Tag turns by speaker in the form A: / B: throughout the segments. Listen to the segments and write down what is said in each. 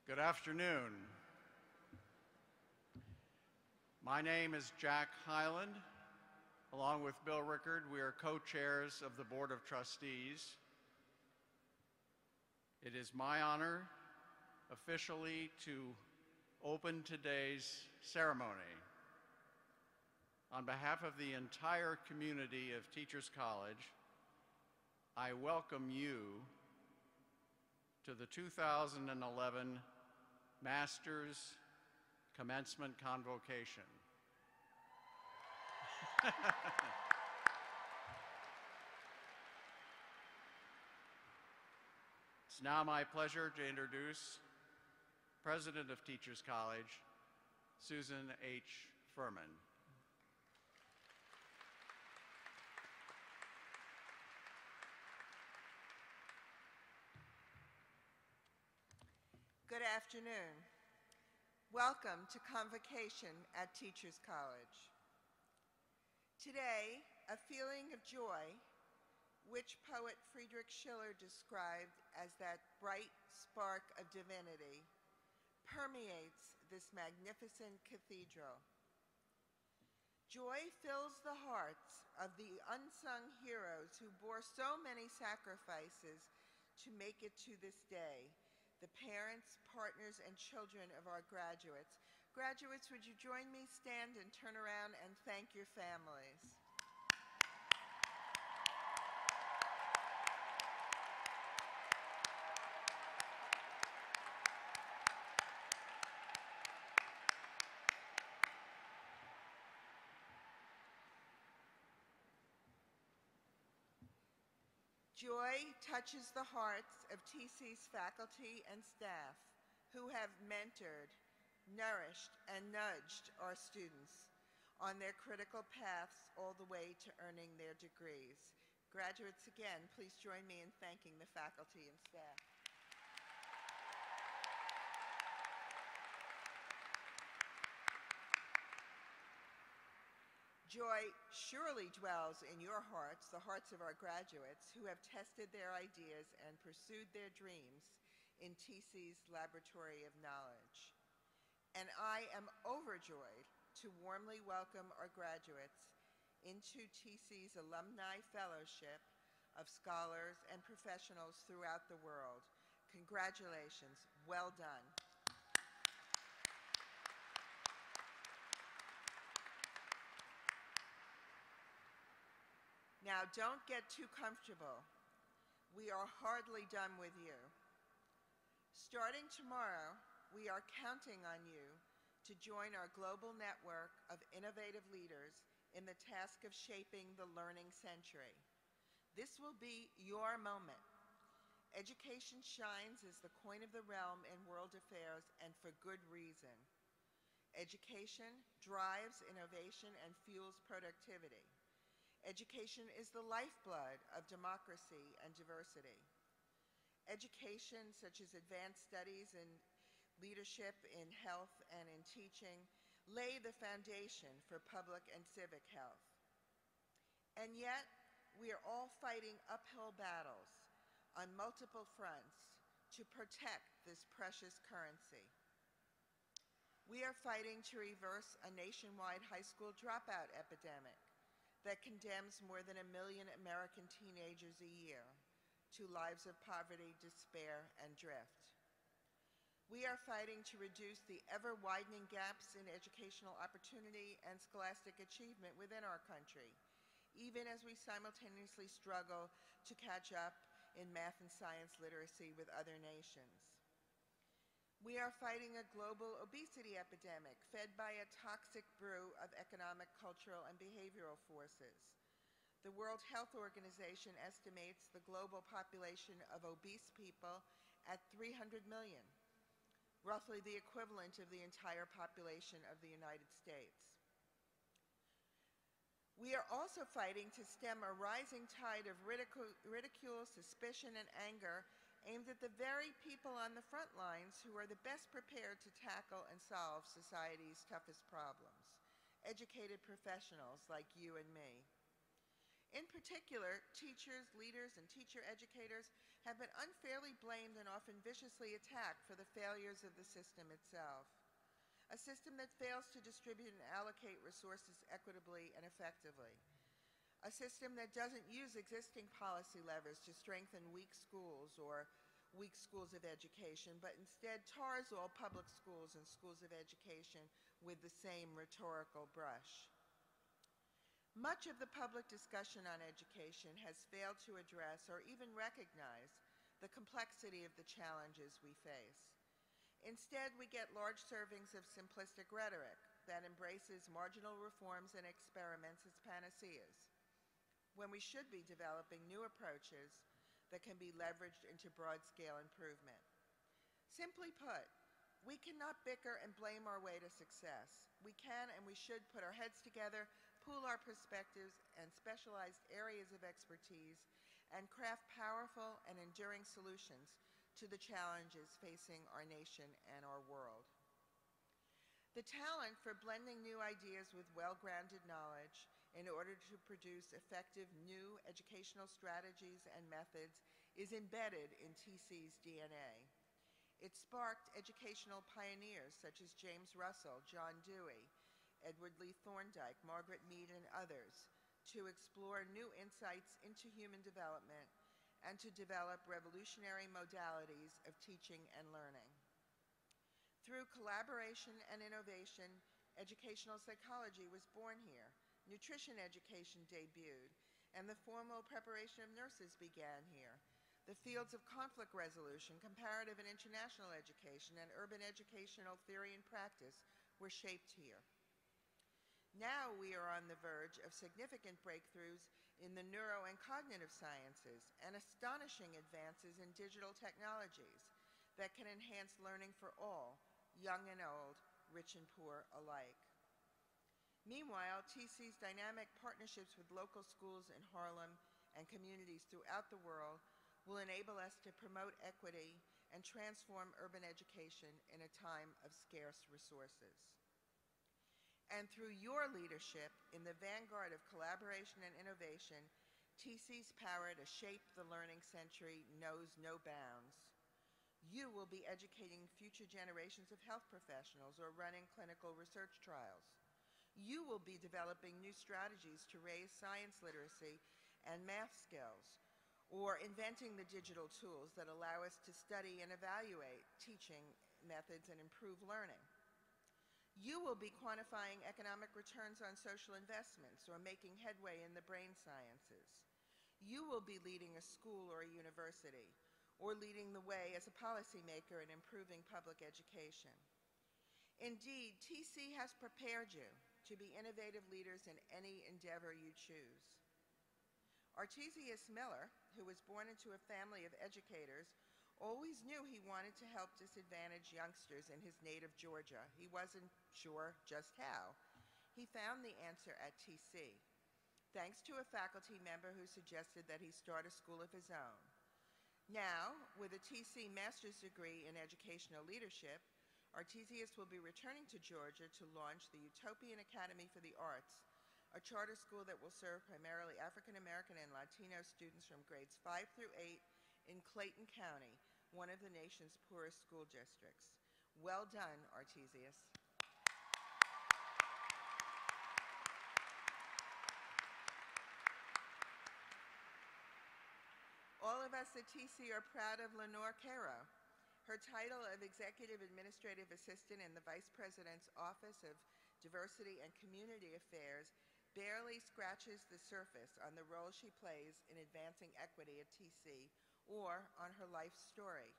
A: Good afternoon. My name is Jack Hyland. Along with Bill Rickard, we are co-chairs of the Board of Trustees. It is my honor officially to open today's ceremony. On behalf of the entire community of Teachers College, I welcome you to the 2011 Masters Commencement Convocation. It's now my pleasure to introduce President of Teachers College, Susan H. Furman.
B: Good afternoon. Welcome to Convocation at Teachers College. Today, a feeling of joy, which poet Friedrich Schiller described as that bright spark of divinity, permeates this magnificent cathedral. Joy fills the hearts of the unsung heroes who bore so many sacrifices to make it to this day, the parents, partners, and children of our graduates. Graduates, would you join me? Stand and turn around and thank your families. Joy touches the hearts of TC's faculty and staff who have mentored, nourished, and nudged our students on their critical paths all the way to earning their degrees. Graduates, again, please join me in thanking the faculty and staff. Joy surely dwells in your hearts, the hearts of our graduates who have tested their ideas and pursued their dreams in TC's Laboratory of Knowledge. And I am overjoyed to warmly welcome our graduates into TC's Alumni Fellowship of scholars and professionals throughout the world. Congratulations, well done. Now, don't get too comfortable. We are hardly done with you. Starting tomorrow, we are counting on you to join our global network of innovative leaders in the task of shaping the learning century. This will be your moment. Education shines as the coin of the realm in world affairs, and for good reason. Education drives innovation and fuels productivity. Education is the lifeblood of democracy and diversity. Education, such as advanced studies in leadership, in health, and in teaching, lay the foundation for public and civic health. And yet, we are all fighting uphill battles on multiple fronts to protect this precious currency. We are fighting to reverse a nationwide high school dropout epidemic that condemns more than 1 million American teenagers a year to lives of poverty, despair, and drift. We are fighting to reduce the ever-widening gaps in educational opportunity and scholastic achievement within our country, even as we simultaneously struggle to catch up in math and science literacy with other nations. We are fighting a global obesity epidemic fed by a toxic brew of economic, cultural, and behavioral forces. The World Health Organization estimates the global population of obese people at 300 million, roughly the equivalent of the entire population of the United States. We are also fighting to stem a rising tide of ridicule, suspicion, and anger aimed at the very people on the front lines who are the best prepared to tackle and solve society's toughest problems, educated professionals like you and me. In particular, teachers, leaders, and teacher educators have been unfairly blamed and often viciously attacked for the failures of the system itself. A system that fails to distribute and allocate resources equitably and effectively. A system that doesn't use existing policy levers to strengthen weak schools or weak schools of education, but instead tars all public schools and schools of education with the same rhetorical brush. Much of the public discussion on education has failed to address or even recognize the complexity of the challenges we face. Instead, we get large servings of simplistic rhetoric that embraces marginal reforms and experiments as panaceas, when we should be developing new approaches that can be leveraged into broad-scale improvement. Simply put, we cannot bicker and blame our way to success. We can and we should put our heads together, pool our perspectives and specialized areas of expertise, and craft powerful and enduring solutions to the challenges facing our nation and our world. The talent for blending new ideas with well-grounded knowledge in order to produce effective new educational strategies and methods is embedded in TC's DNA. It sparked educational pioneers such as James Russell, John Dewey, Edward Lee Thorndike, Margaret Mead, and others to explore new insights into human development and to develop revolutionary modalities of teaching and learning. Through collaboration and innovation, educational psychology was born here, nutrition education debuted, and the formal preparation of nurses began here. The fields of conflict resolution, comparative and international education, and urban educational theory and practice were shaped here. Now we are on the verge of significant breakthroughs in the neuro and cognitive sciences and astonishing advances in digital technologies that can enhance learning for all, young and old, rich and poor alike. Meanwhile, TC's dynamic partnerships with local schools in Harlem and communities throughout the world will enable us to promote equity and transform urban education in a time of scarce resources. And through your leadership in the vanguard of collaboration and innovation, TC's power to shape the learning century knows no bounds. You will be educating future generations of health professionals or running clinical research trials. You will be developing new strategies to raise science literacy and math skills, or inventing the digital tools that allow us to study and evaluate teaching methods and improve learning. You will be quantifying economic returns on social investments or making headway in the brain sciences. You will be leading a school or a university, or leading the way as a policymaker in improving public education. Indeed, TC has prepared you to be innovative leaders in any endeavor you choose. Artesius Miller, who was born into a family of educators, always knew he wanted to help disadvantaged youngsters in his native Georgia. He wasn't sure just how. He found the answer at TC, thanks to a faculty member who suggested that he start a school of his own. Now, with a TC master's degree in educational leadership, Artesius will be returning to Georgia to launch the Utopian Academy for the Arts, a charter school that will serve primarily African American and Latino students from grades 5 through 8 in Clayton County, one of the nation's poorest school districts. Well done, Artesius. All of us at TC are proud of Lenore Caro. Her title of Executive Administrative Assistant in the Vice President's Office of Diversity and Community Affairs barely scratches the surface on the role she plays in advancing equity at TC or on her life story.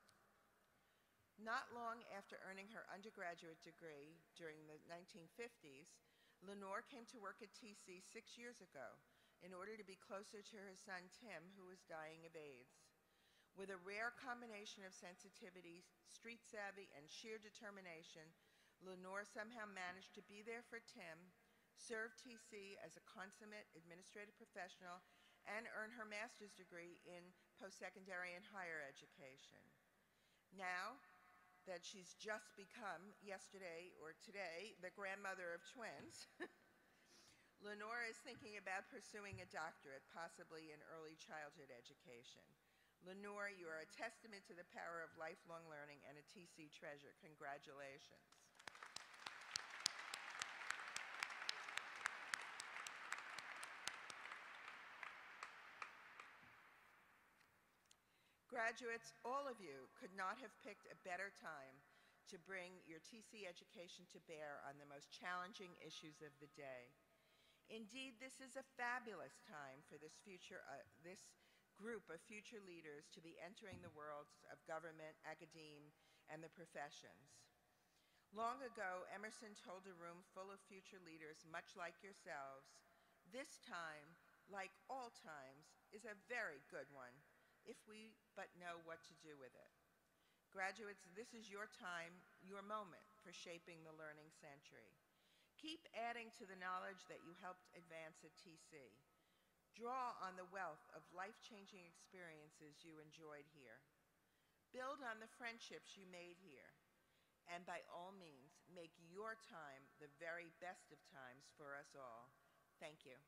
B: Not long after earning her undergraduate degree during the 1950s, Lenore came to work at TC 6 years ago in order to be closer to her son Tim, who was dying of AIDS. With a rare combination of sensitivity, street savvy, and sheer determination, Lenore somehow managed to be there for Tim, serve TC as a consummate administrative professional, and earn her master's degree in post-secondary and higher education. Now that she's just become, yesterday or today, the grandmother of twins, Lenore is thinking about pursuing a doctorate, possibly in early childhood education. Lenore, you are a testament to the power of lifelong learning and a TC treasure. Congratulations. Graduates, all of you could not have picked a better time to bring your TC education to bear on the most challenging issues of the day. Indeed, this is a fabulous time for this group of future leaders to be entering the worlds of government, academe, and the professions. Long ago, Emerson told a room full of future leaders, much like yourselves, this time, like all times, is a very good one, if we but know what to do with it. Graduates, this is your time, your moment for shaping the learning century. Keep adding to the knowledge that you helped advance at TC. Draw on the wealth of life-changing experiences you enjoyed here. Build on the friendships you made here. And by all means, make your time the very best of times for us all. Thank you.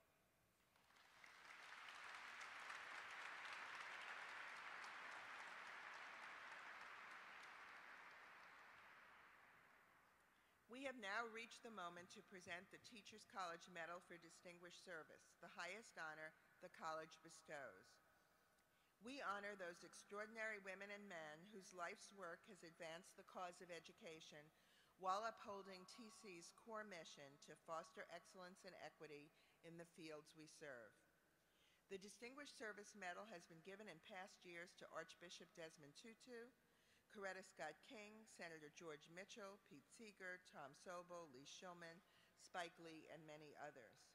B: We have now reached the moment to present the Teachers College Medal for Distinguished Service, the highest honor the college bestows. We honor those extraordinary women and men whose life's work has advanced the cause of education while upholding TC's core mission to foster excellence and equity in the fields we serve. The Distinguished Service Medal has been given in past years to Archbishop Desmond Tutu, Coretta Scott King, Senator George Mitchell, Pete Seeger, Tom Sobel, Lee Shulman, Spike Lee, and many others.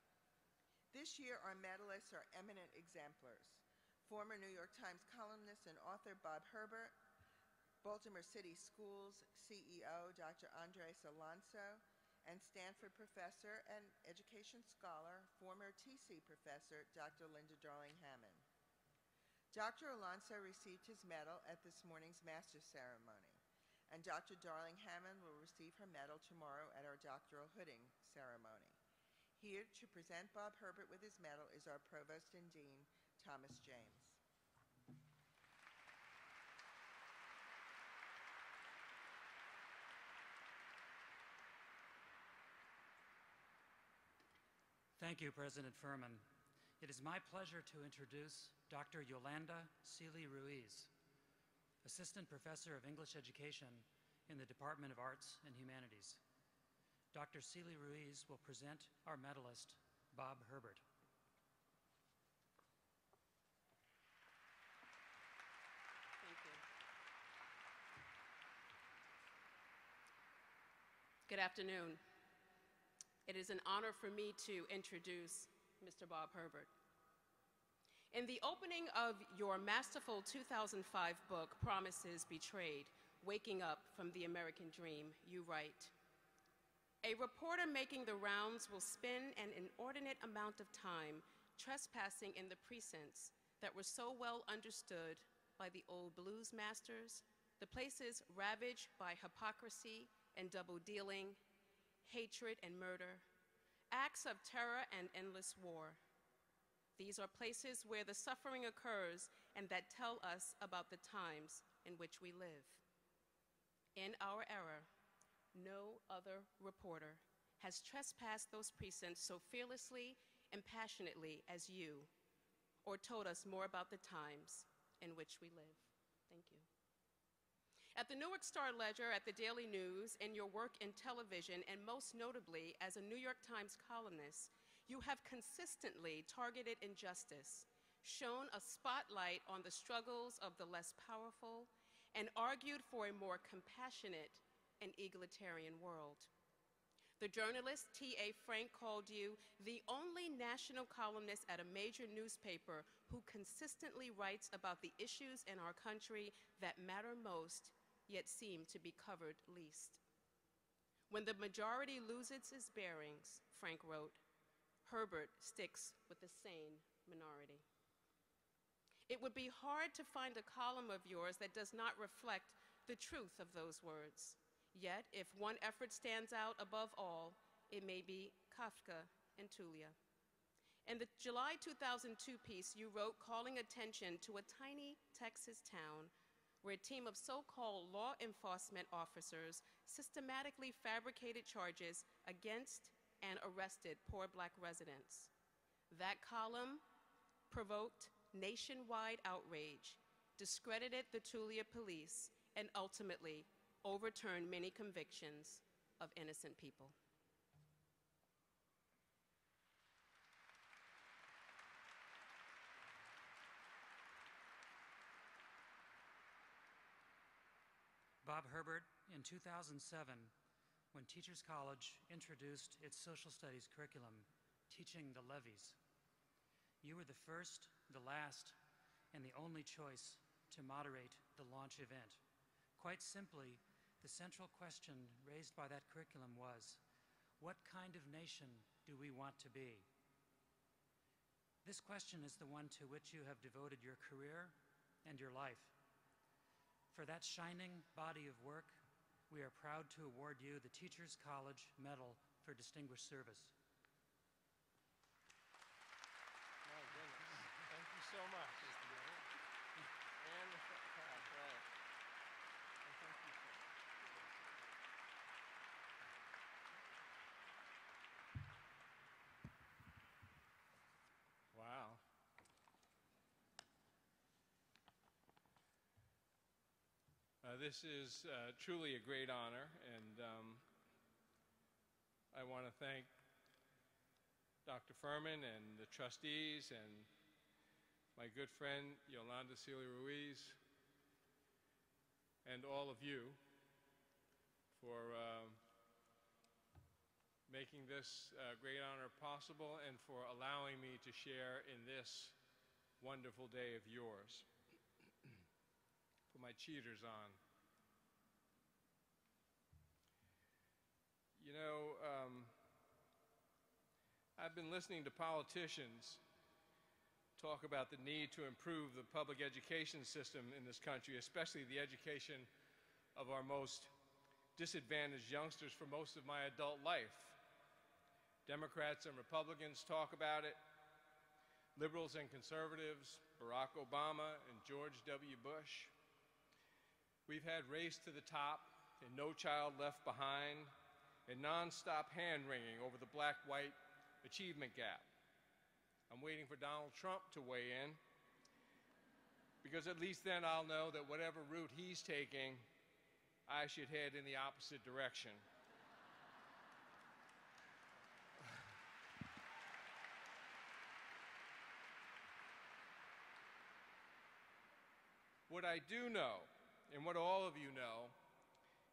B: This year, our medalists are eminent exemplars. Former New York Times columnist and author Bob Herbert, Baltimore City Schools CEO Dr. Andres Alonso, and Stanford professor and education scholar, former TC professor Dr. Linda Darling-Hammond. Dr. Alonso received his medal at this morning's master's ceremony, and Dr. Darling-Hammond will receive her medal tomorrow at our doctoral hooding ceremony. Here to present Bob Herbert with his medal is our Provost and Dean, Thomas James.
C: Thank you, President Furman. It is my pleasure to introduce Dr. Yolanda Sealy-Ruiz, Assistant Professor of English Education in the Department of Arts and Humanities. Dr. Sealy-Ruiz will present our medalist, Bob Herbert.
D: Thank you. Good afternoon. It is an honor for me to introduce Mr. Bob Herbert. In the opening of your masterful 2005 book, Promises Betrayed, Waking Up from the American Dream, you write, "A reporter making the rounds will spend an inordinate amount of time trespassing in the precincts that were so well understood by the old blues masters, the places ravaged by hypocrisy and double-dealing, hatred and murder, acts of terror and endless war. These are places where the suffering occurs and that tell us about the times in which we live. In our era, no other reporter has trespassed those precincts so fearlessly and passionately as you, or told us more about the times in which we live." Thank you. At the Newark Star-Ledger, at the Daily News, in your work in television, and most notably as a New York Times columnist, you have consistently targeted injustice, shone a spotlight on the struggles of the less powerful, and argued for a more compassionate and egalitarian world. The journalist T.A. Frank called you the only national columnist at a major newspaper who consistently writes about the issues in our country that matter most, yet seem to be covered least. "When the majority loses its bearings," Frank wrote, "Herbert sticks with the sane minority." It would be hard to find a column of yours that does not reflect the truth of those words. Yet, if one effort stands out above all, it may be Kafka and Tulia. In the July 2002 piece, you wrote calling attention to a tiny Texas town where a team of so-called law enforcement officers systematically fabricated charges against and arrested poor Black residents. That column provoked nationwide outrage, discredited the Tulia police, and ultimately overturned many convictions of innocent people.
C: Bob Herbert, in 2007, when Teachers College introduced its social studies curriculum, Teaching the Levees, you were the first, the last, and the only choice to moderate the launch event. Quite simply, the central question raised by that curriculum was, what kind of nation do we want to be? This question is the one to which you have devoted your career and your life. For that shining body of work, we are proud to award you the Teachers College Medal for Distinguished Service.
E: My goodness. Thank you so much. And the plaque, right. And thank you for Wow. This is truly a great honor, and I want to thank Dr. Furman and the trustees and my good friend Yolanda Celia Ruiz and all of you for making this great honor possible and for allowing me to share in this wonderful day of yours. Put my cheaters on. You know, I've been listening to politicians talk about the need to improve the public education system in this country, especially the education of our most disadvantaged youngsters for most of my adult life. Democrats and Republicans talk about it. Liberals and conservatives, Barack Obama and George W. Bush. We've had Race to the Top and No Child Left Behind and nonstop hand-wringing over the black-white achievement gap. I'm waiting for Donald Trump to weigh in, because at least then I'll know that whatever route he's taking, I should head in the opposite direction. What I do know, and what all of you know,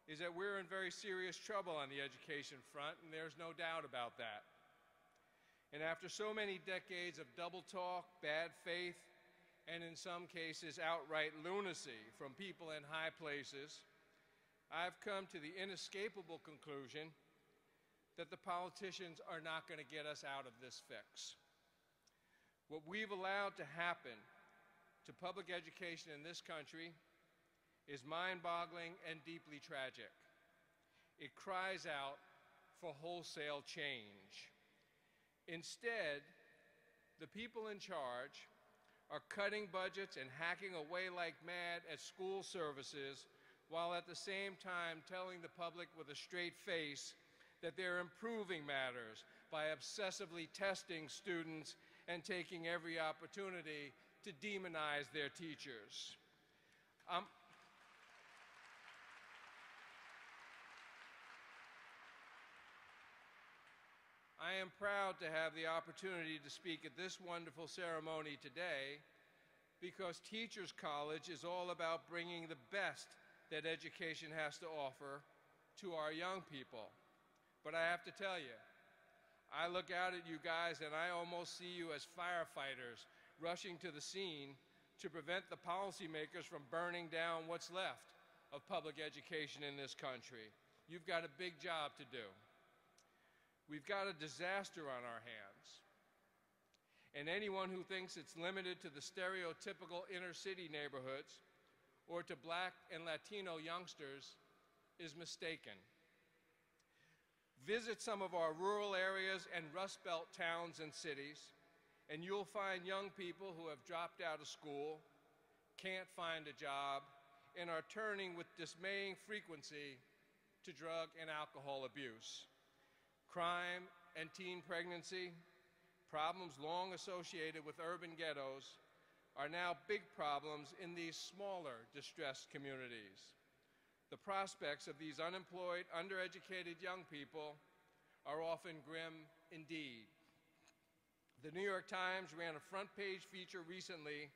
E: is that we're in very serious trouble on the education front, and there's no doubt about that. And after so many decades of double talk, bad faith, and in some cases outright lunacy from people in high places, I've come to the inescapable conclusion that the politicians are not going to get us out of this fix. What we've allowed to happen to public education in this country is mind-boggling and deeply tragic. It cries out for wholesale change. Instead, the people in charge are cutting budgets and hacking away like mad at school services, while at the same time telling the public with a straight face that they're improving matters by obsessively testing students and taking every opportunity to demonize their teachers. I am proud to have the opportunity to speak at this wonderful ceremony today, because Teachers College is all about bringing the best that education has to offer to our young people. But I have to tell you, I look out at you guys and I almost see you as firefighters rushing to the scene to prevent the policymakers from burning down what's left of public education in this country. You've got a big job to do. We've got a disaster on our hands. And anyone who thinks it's limited to the stereotypical inner city neighborhoods or to Black and Latino youngsters is mistaken. Visit some of our rural areas and Rust Belt towns and cities And you'll find young people who have dropped out of school, can't find a job, and are turning with dismaying frequency to drug and alcohol abuse. Crime and teen pregnancy, problems long associated with urban ghettos, are now big problems in these smaller, distressed communities. The prospects of these unemployed, undereducated young people are often grim indeed. The New York Times ran a front-page feature recently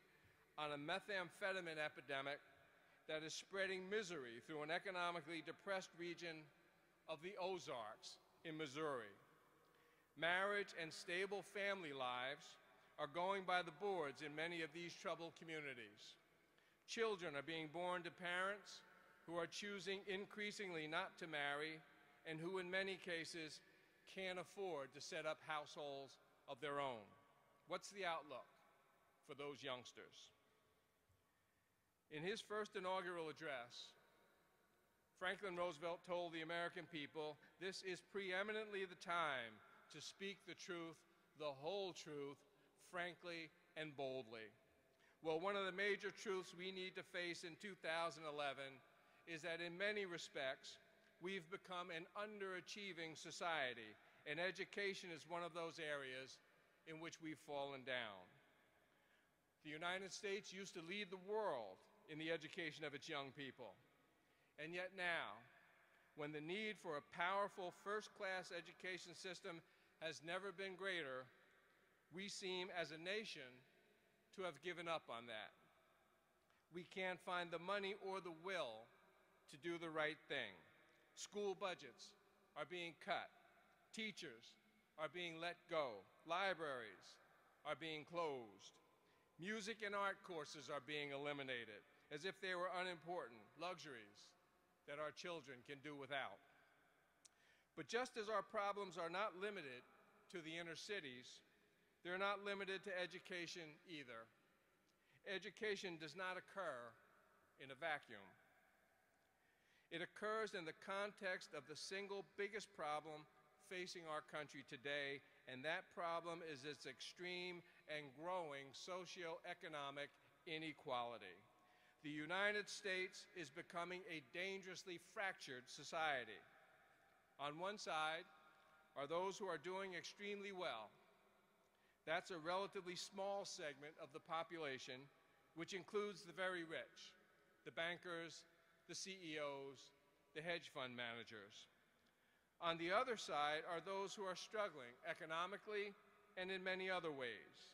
E: on a methamphetamine epidemic that is spreading misery through an economically depressed region of the Ozarks in Missouri. Marriage and stable family lives are going by the boards in many of these troubled communities. Children are being born to parents who are choosing increasingly not to marry and who in many cases can't afford to set up households of their own. What's the outlook for those youngsters? In his first inaugural address, Franklin Roosevelt told the American people, "This is preeminently the time to speak the truth, the whole truth, frankly and boldly." Well, one of the major truths we need to face in 2011 is that in many respects, we've become an underachieving society, and education is one of those areas in which we've fallen down. The United States used to lead the world in the education of its young people. And yet now, when the need for a powerful first-class education system has never been greater, we seem as a nation to have given up on that. We can't find the money or the will to do the right thing. School budgets are being cut. Teachers are being let go. Libraries are being closed. Music and art courses are being eliminated as if they were unimportant luxuries that our children can do without. But just as our problems are not limited to the inner cities, they're not limited to education either. Education does not occur in a vacuum. It occurs in the context of the single biggest problem facing our country today, and that problem is its extreme and growing socioeconomic inequality. The United States is becoming a dangerously fractured society. On one side are those who are doing extremely well. That's a relatively small segment of the population, which includes the very rich, the bankers, the CEOs, the hedge fund managers. On the other side are those who are struggling economically and in many other ways.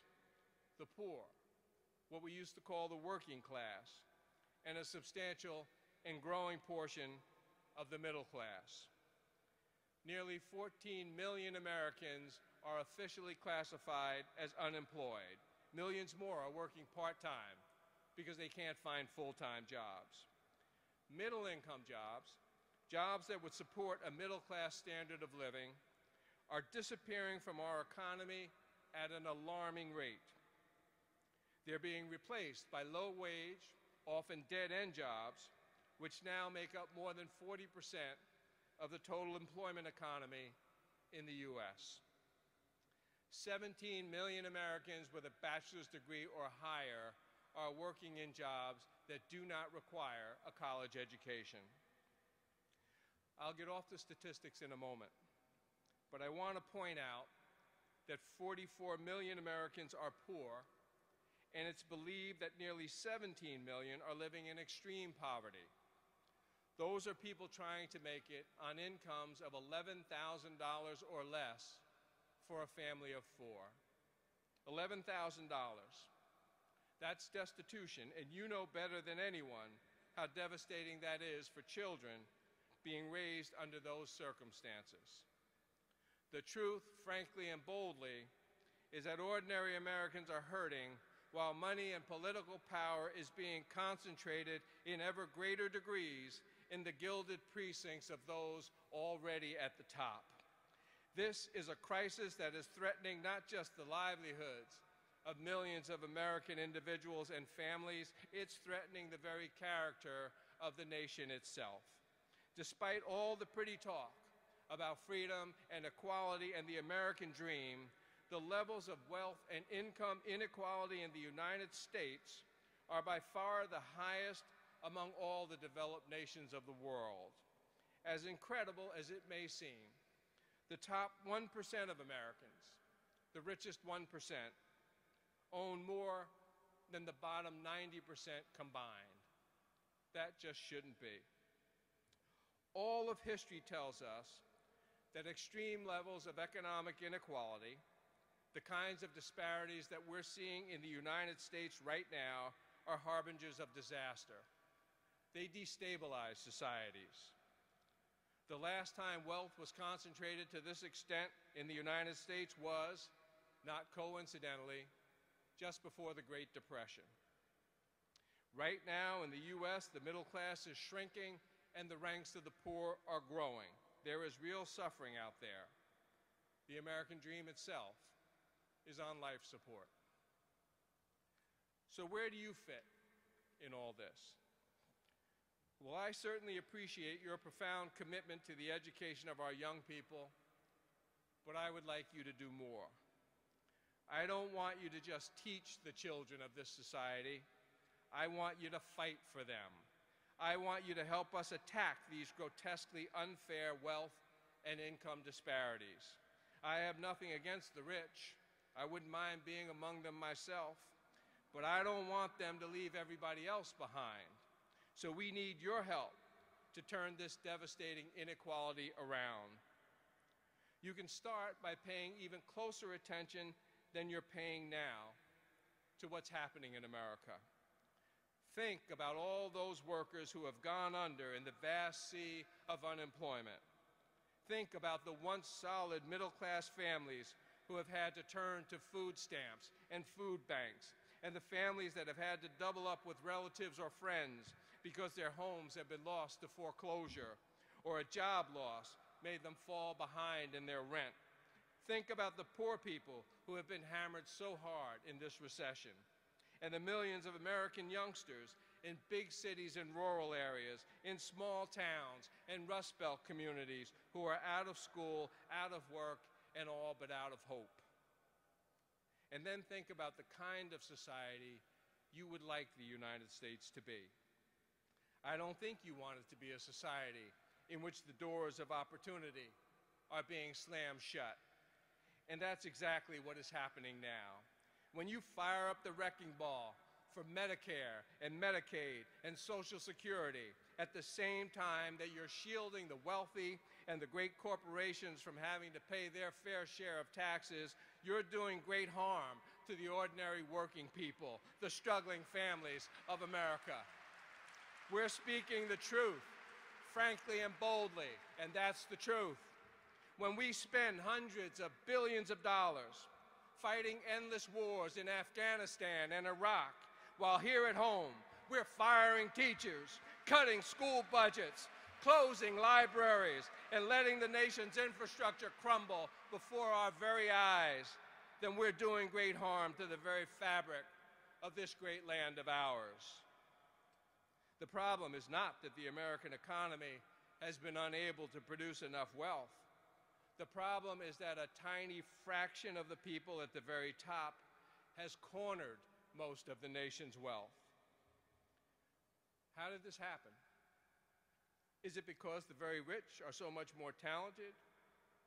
E: The poor, what we used to call the working class, and a substantial and growing portion of the middle class. Nearly 14 million Americans are officially classified as unemployed. Millions more are working part-time because they can't find full-time jobs. Middle-income jobs, jobs that would support a middle-class standard of living, are disappearing from our economy at an alarming rate. They're being replaced by low-wage, often dead-end jobs, which now make up more than 40% of the total employment economy in the U.S. 17 million Americans with a bachelor's degree or higher are working in jobs that do not require a college education. I'll get off the statistics in a moment, but I want to point out that 44 million Americans are poor, and it's believed that nearly 17 million are living in extreme poverty. Those are people trying to make it on incomes of $11,000 or less for a family of four. $11,000. That's destitution, and you know better than anyone how devastating that is for children being raised under those circumstances. The truth, frankly and boldly, is that ordinary Americans are hurting while money and political power is being concentrated in ever greater degrees in the gilded precincts of those already at the top. This is a crisis that is threatening not just the livelihoods of millions of American individuals and families, it's threatening the very character of the nation itself. Despite all the pretty talk about freedom and equality and the American dream, the levels of wealth and income inequality in the United States are by far the highest among all the developed nations of the world. As incredible as it may seem, the top 1% of Americans, the richest 1%, own more than the bottom 90% combined. That just shouldn't be. All of history tells us that extreme levels of economic inequality, the kinds of disparities that we're seeing in the United States right now, are harbingers of disaster. They destabilize societies. The last time wealth was concentrated to this extent in the United States was, not coincidentally, just before the Great Depression. Right now in the U.S., the middle class is shrinking and the ranks of the poor are growing. There is real suffering out there. The American dream itself is on life support. So where do you fit in all this? Well, I certainly appreciate your profound commitment to the education of our young people, but I would like you to do more. I don't want you to just teach the children of this society. I want you to fight for them. I want you to help us attack these grotesquely unfair wealth and income disparities. I have nothing against the rich. I wouldn't mind being among them myself, but I don't want them to leave everybody else behind. So we need your help to turn this devastating inequality around. You can start by paying even closer attention than you're paying now to what's happening in America. Think about all those workers who have gone under in the vast sea of unemployment. Think about the once solid middle-class families who have had to turn to food stamps and food banks, and the families that have had to double up with relatives or friends because their homes have been lost to foreclosure, or a job loss made them fall behind in their rent. Think about the poor people who have been hammered so hard in this recession, and the millions of American youngsters in big cities and rural areas, in small towns and Rust Belt communities who are out of school, out of work, and all but out of hope. And then think about the kind of society you would like the United States to be. I don't think you want it to be a society in which the doors of opportunity are being slammed shut. And that's exactly what is happening now. When you fire up the wrecking ball for Medicare and Medicaid and Social Security at the same time that you're shielding the wealthy and the great corporations from having to pay their fair share of taxes, you're doing great harm to the ordinary working people, the struggling families of America. We're speaking the truth, frankly and boldly, and that's the truth. When we spend hundreds of billions of dollars fighting endless wars in Afghanistan and Iraq, while here at home we're firing teachers, cutting school budgets, closing libraries, and letting the nation's infrastructure crumble before our very eyes, then we're doing great harm to the very fabric of this great land of ours. The problem is not that the American economy has been unable to produce enough wealth. The problem is that a tiny fraction of the people at the very top has cornered most of the nation's wealth. How did this happen? Is it because the very rich are so much more talented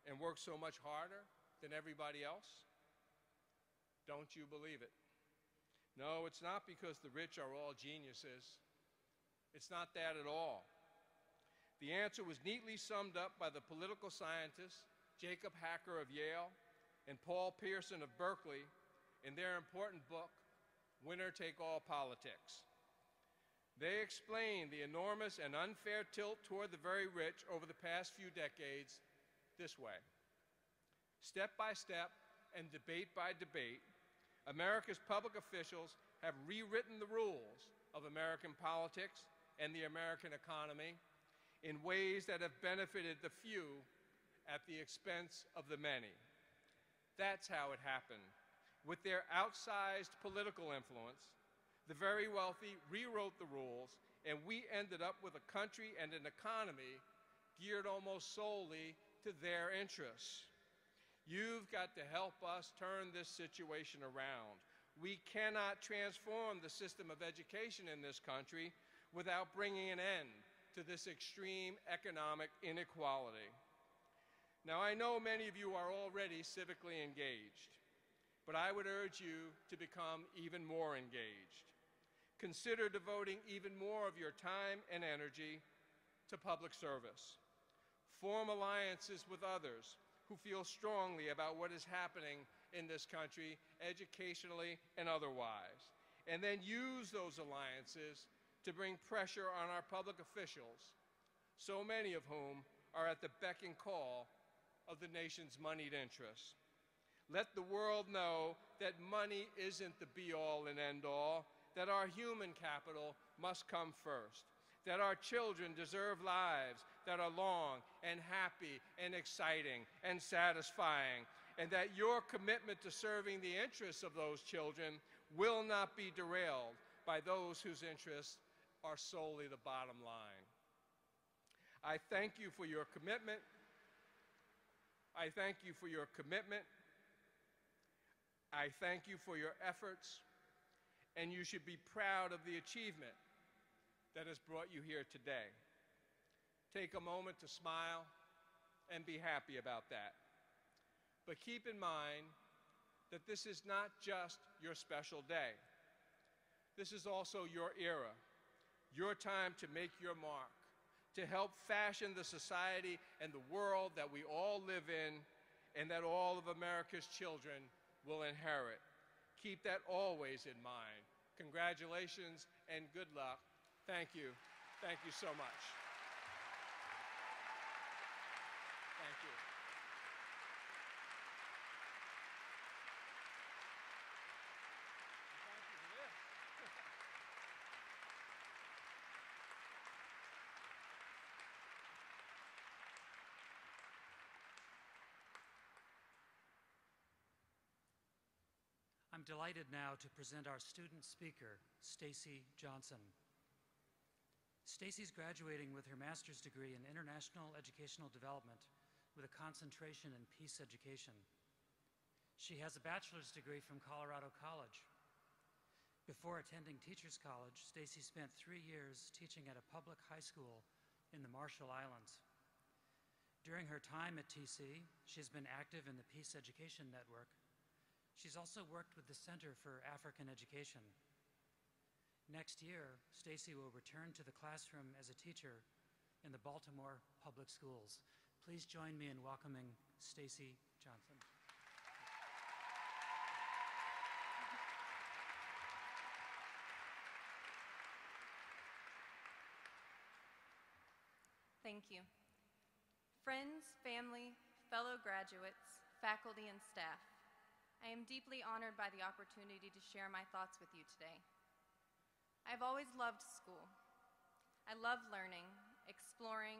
E: and work so much harder than everybody else? Don't you believe it? No, it's not because the rich are all geniuses. It's not that at all. The answer was neatly summed up by the political scientists Jacob Hacker of Yale and Paul Pearson of Berkeley in their important book, Winner Take All Politics. They explain the enormous and unfair tilt toward the very rich over the past few decades this way. Step by step and debate by debate, America's public officials have rewritten the rules of American politics and the American economy in ways that have benefited the few at the expense of the many. That's how it happened. With their outsized political influence, the very wealthy rewrote the rules, and we ended up with a country and an economy geared almost solely to their interests. You've got to help us turn this situation around. We cannot transform the system of education in this country without bringing an end to this extreme economic inequality. Now, I know many of you are already civically engaged, but I would urge you to become even more engaged. Consider devoting even more of your time and energy to public service. Form alliances with others who feel strongly about what is happening in this country, educationally and otherwise. And then use those alliances to bring pressure on our public officials, so many of whom are at the beck and call of the nation's moneyed interests. Let the world know that money isn't the be-all and end-all, that our human capital must come first, that our children deserve lives that are long and happy and exciting and satisfying, and that your commitment to serving the interests of those children will not be derailed by those whose interests are solely the bottom line. I thank you for your commitment. I thank you for your commitment. I thank you for your efforts, and you should be proud of the achievement that has brought you here today. Take a moment to smile and be happy about that. But keep in mind that this is not just your special day. This is also your era, your time to make your mark, to help fashion the society and the world that we all live in and that all of America's children will inherit. Keep that always in mind. Congratulations and good luck. Thank you. Thank you so much. Thank you. Thank you for this.
C: I'm delighted now to present our student speaker, Stacy Johnson. Stacy's graduating with her master's degree in International Educational Development with a concentration in peace education. She has a bachelor's degree from Colorado College. Before attending Teachers College, Stacy spent 3 years teaching at a public high school in the Marshall Islands. During her time at TC, she's been active in the Peace Education Network. She's also worked with the Center for African Education. Next year, Stacy will return to the classroom as a teacher in the Baltimore Public Schools. Please join me in welcoming Stacy Johnson.
F: Thank you. Friends, family, fellow graduates, faculty, and staff, I am deeply honored by the opportunity to share my thoughts with you today. I've always loved school. I love learning, exploring,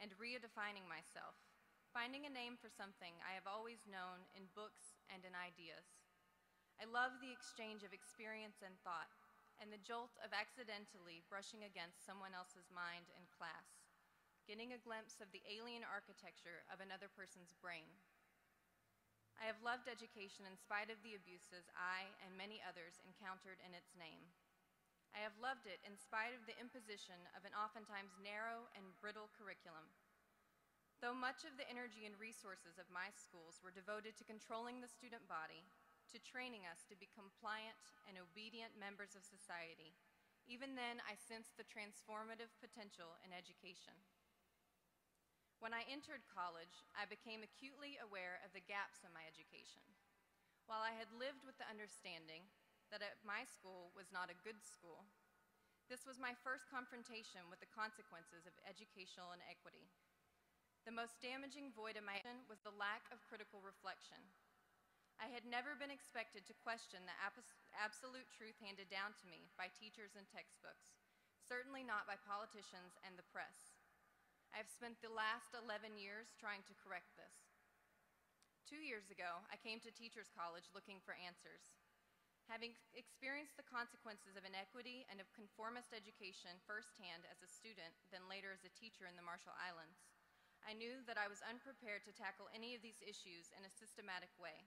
F: and redefining myself, finding a name for something I have always known in books and in ideas. I love the exchange of experience and thought, and the jolt of accidentally brushing against someone else's mind in class, getting a glimpse of the alien architecture of another person's brain. I have loved education in spite of the abuses I and many others encountered in its name. I have loved it in spite of the imposition of an oftentimes narrow and brittle curriculum. Though much of the energy and resources of my schools were devoted to controlling the student body, to training us to be compliant and obedient members of society, even then I sensed the transformative potential in education. When I entered college, I became acutely aware of the gaps in my education. While I had lived with the understanding that at my school was not a good school, this was my first confrontation with the consequences of educational inequity. The most damaging void in my education was the lack of critical reflection. I had never been expected to question the absolute truth handed down to me by teachers and textbooks, certainly not by politicians and the press. I have spent the last 11 years trying to correct this. 2 years ago, I came to Teachers College looking for answers. Having experienced the consequences of inequity and of conformist education firsthand as a student, then later as a teacher in the Marshall Islands, I knew that I was unprepared to tackle any of these issues in a systematic way.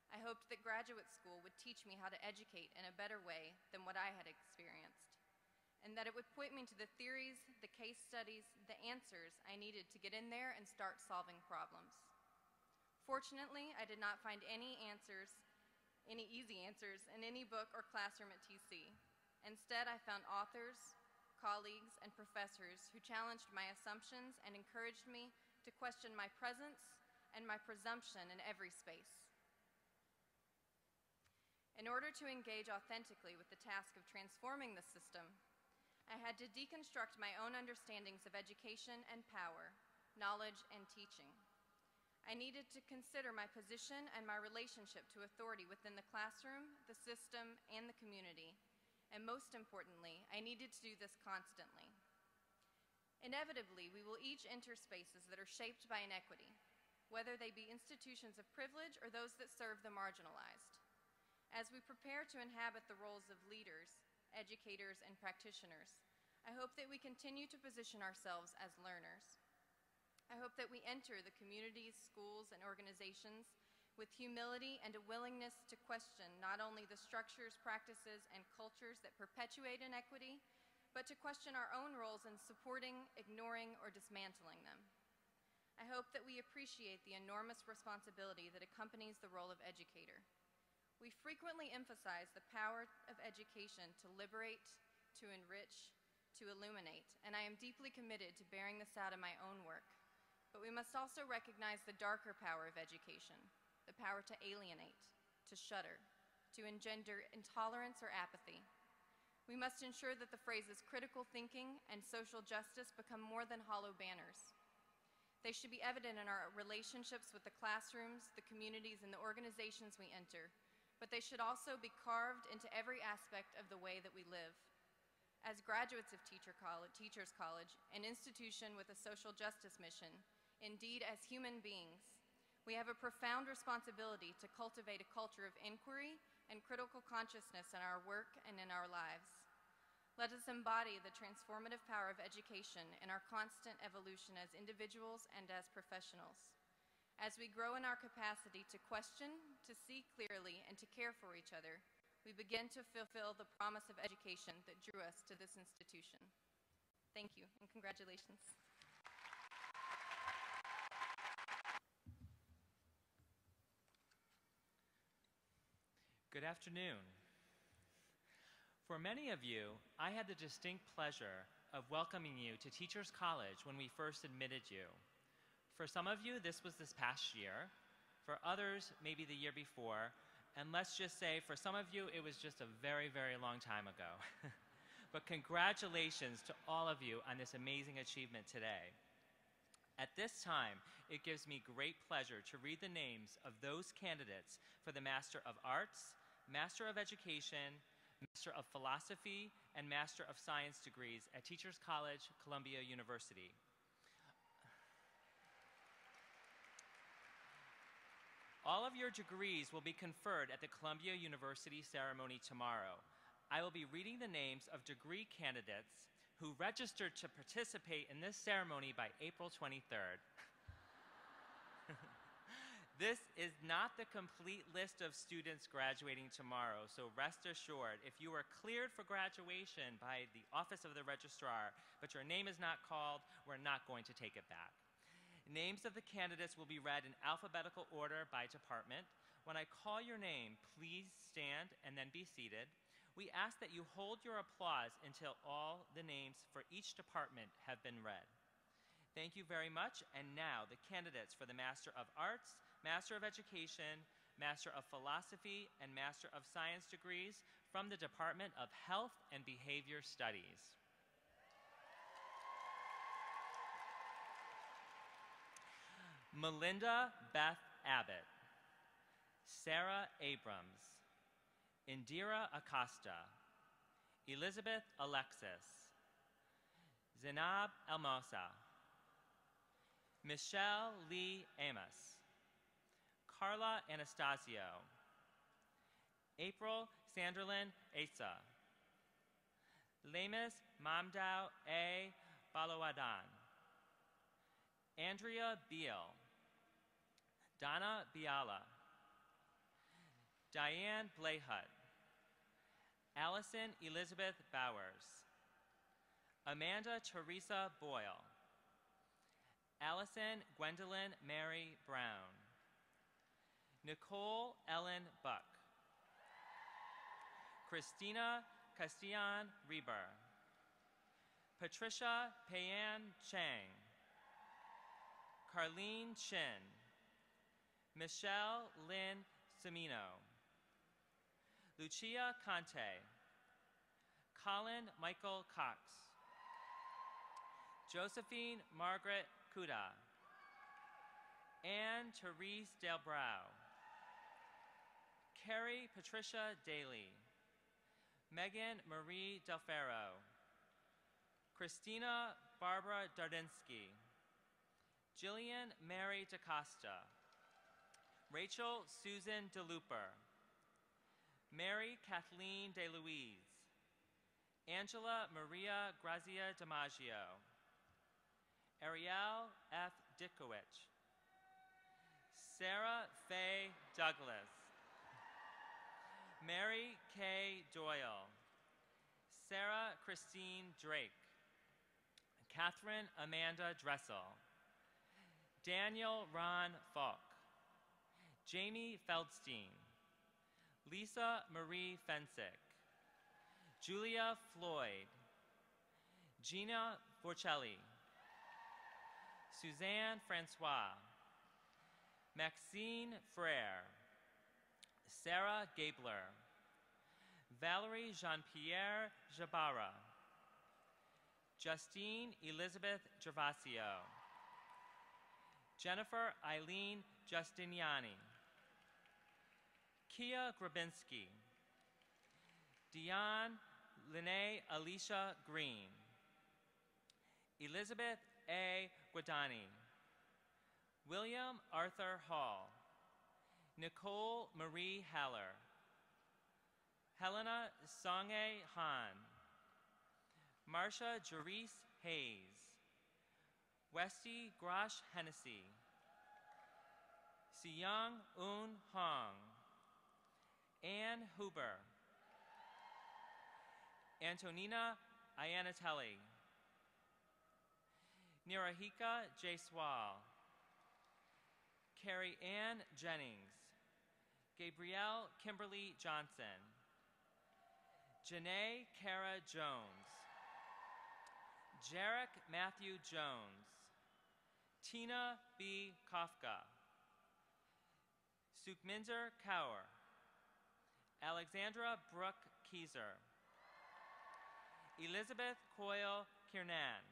F: I hoped that graduate school would teach me how to educate in a better way than what I had experienced, and that it would point me to the theories, the case studies, the answers I needed to get in there and start solving problems. Fortunately, I did not find any easy answers in any book or classroom at TC. Instead, I found authors, colleagues, and professors who challenged my assumptions and encouraged me to question my presence and my presumption in every space. In order to engage authentically with the task of transforming the system, I had to deconstruct my own understandings of education and power, knowledge and teaching. I needed to consider my position and my relationship to authority within the classroom, the system, and the community. And most importantly, I needed to do this constantly. Inevitably, we will each enter spaces that are shaped by inequity, whether they be institutions of privilege or those that serve the marginalized. As we prepare to inhabit the roles of leaders, educators, and practitioners, I hope that we continue to position ourselves as learners. I hope that we enter the communities, schools, and organizations with humility and a willingness to question not only the structures, practices, and cultures that perpetuate inequity, but to question our own roles in supporting, ignoring, or dismantling them. I hope that we appreciate the enormous responsibility that accompanies the role of educator. We frequently emphasize the power of education to liberate, to enrich, to illuminate, and I am deeply committed to bearing this out in my own work. But we must also recognize the darker power of education, the power to alienate, to shudder, to engender intolerance or apathy. We must ensure that the phrases critical thinking and social justice become more than hollow banners. They should be evident in our relationships with the classrooms, the communities, and the organizations we enter, but they should also be carved into every aspect of the way that we live. As graduates of Teachers College, an institution with a social justice mission, indeed as human beings, we have a profound responsibility to cultivate a culture of inquiry and critical consciousness in our work and in our lives. Let us embody the transformative power of education in our constant evolution as individuals and as professionals. As we grow in our capacity to question, to see clearly, and to care for each other, we begin to fulfill the promise of education that drew us to this institution. Thank you, and congratulations.
G: Good afternoon. For many of you, I had the distinct pleasure of welcoming you to Teachers College when we first admitted you. For some of you, this was this past year. For others, maybe the year before. And let's just say, for some of you, it was just a very, very long time ago. But congratulations to all of you on this amazing achievement today. At this time, it gives me great pleasure to read the names of those candidates for the Master of Arts, Master of Education, Master of Philosophy, and Master of Science degrees at Teachers College, Columbia University. All of your degrees will be conferred at the Columbia University ceremony tomorrow. I will be reading the names of degree candidates who registered to participate in this ceremony by April 23rd. This is not the complete list of students graduating tomorrow, so rest assured, if you are cleared for graduation by the Office of the Registrar, but your name is not called, we're not going to take it back. Names of the candidates will be read in alphabetical order by department. When I call your name, please stand and then be seated. We ask that you hold your applause until all the names for each department have been read. Thank you very much, and now the candidates for the Master of Arts, Master of Education, Master of Philosophy, and Master of Science degrees from the Department of Health and Behavior Studies. Melinda Beth Abbott, Sarah Abrams, Indira Acosta, Elizabeth Alexis, Zainab Almosa, Michelle Lee Amos, Carla Anastasio, April Sanderlin Asa, Lemus Mamdao A. Balawadan, Andrea Beal, Donna Biala, Diane Blayhut, Allison Elizabeth Bowers, Amanda Teresa Boyle, Allison Gwendolyn Mary Brown, Nicole Ellen Buck, Christina Castellan Reber, Patricia Payan Chang, Carlene Chin, Michelle Lynn Semino, Lucia Conte, Colin Michael Cox, Josephine Margaret Kuda, Anne Therese Delbrow, Carrie Patricia Daly, Megan Marie Delfero, Christina Barbara Dardinsky, Jillian Mary DaCosta, Rachel Susan DeLuper, Mary Kathleen DeLuise, Angela Maria Grazia DiMaggio, Ariel F. Dickowich, Sarah Faye Douglas, Mary K. Doyle, Sarah Christine Drake, Catherine Amanda Dressel, Daniel Ron Falk, Jamie Feldstein, Lisa Marie Fensick, Julia Floyd, Gina Forcelli, Suzanne Francois, Maxine Frere, Sarah Gabler, Valerie Jean-Pierre Jabara, Justine Elizabeth Gervasio, Jennifer Eileen Justiniani, Kia Grabinski, Dion Lene Alicia Green, Elizabeth A. Guadani, William Arthur Hall, Nicole Marie Haller, Helena Songe Han, Marcia Jerice Hayes, Westy Grosh Hennessy, Siyang Un Hong, Anne Huber, Antonina Iannatelli, Nirahika Jaiswal, Carrie Ann Jennings, Gabrielle Kimberly Johnson, Janae Kara Jones, Jarek Matthew Jones, Tina B. Kafka, Sukhminder Kaur, Alexandra Brooke Kieser, Elizabeth Coyle Kiernan,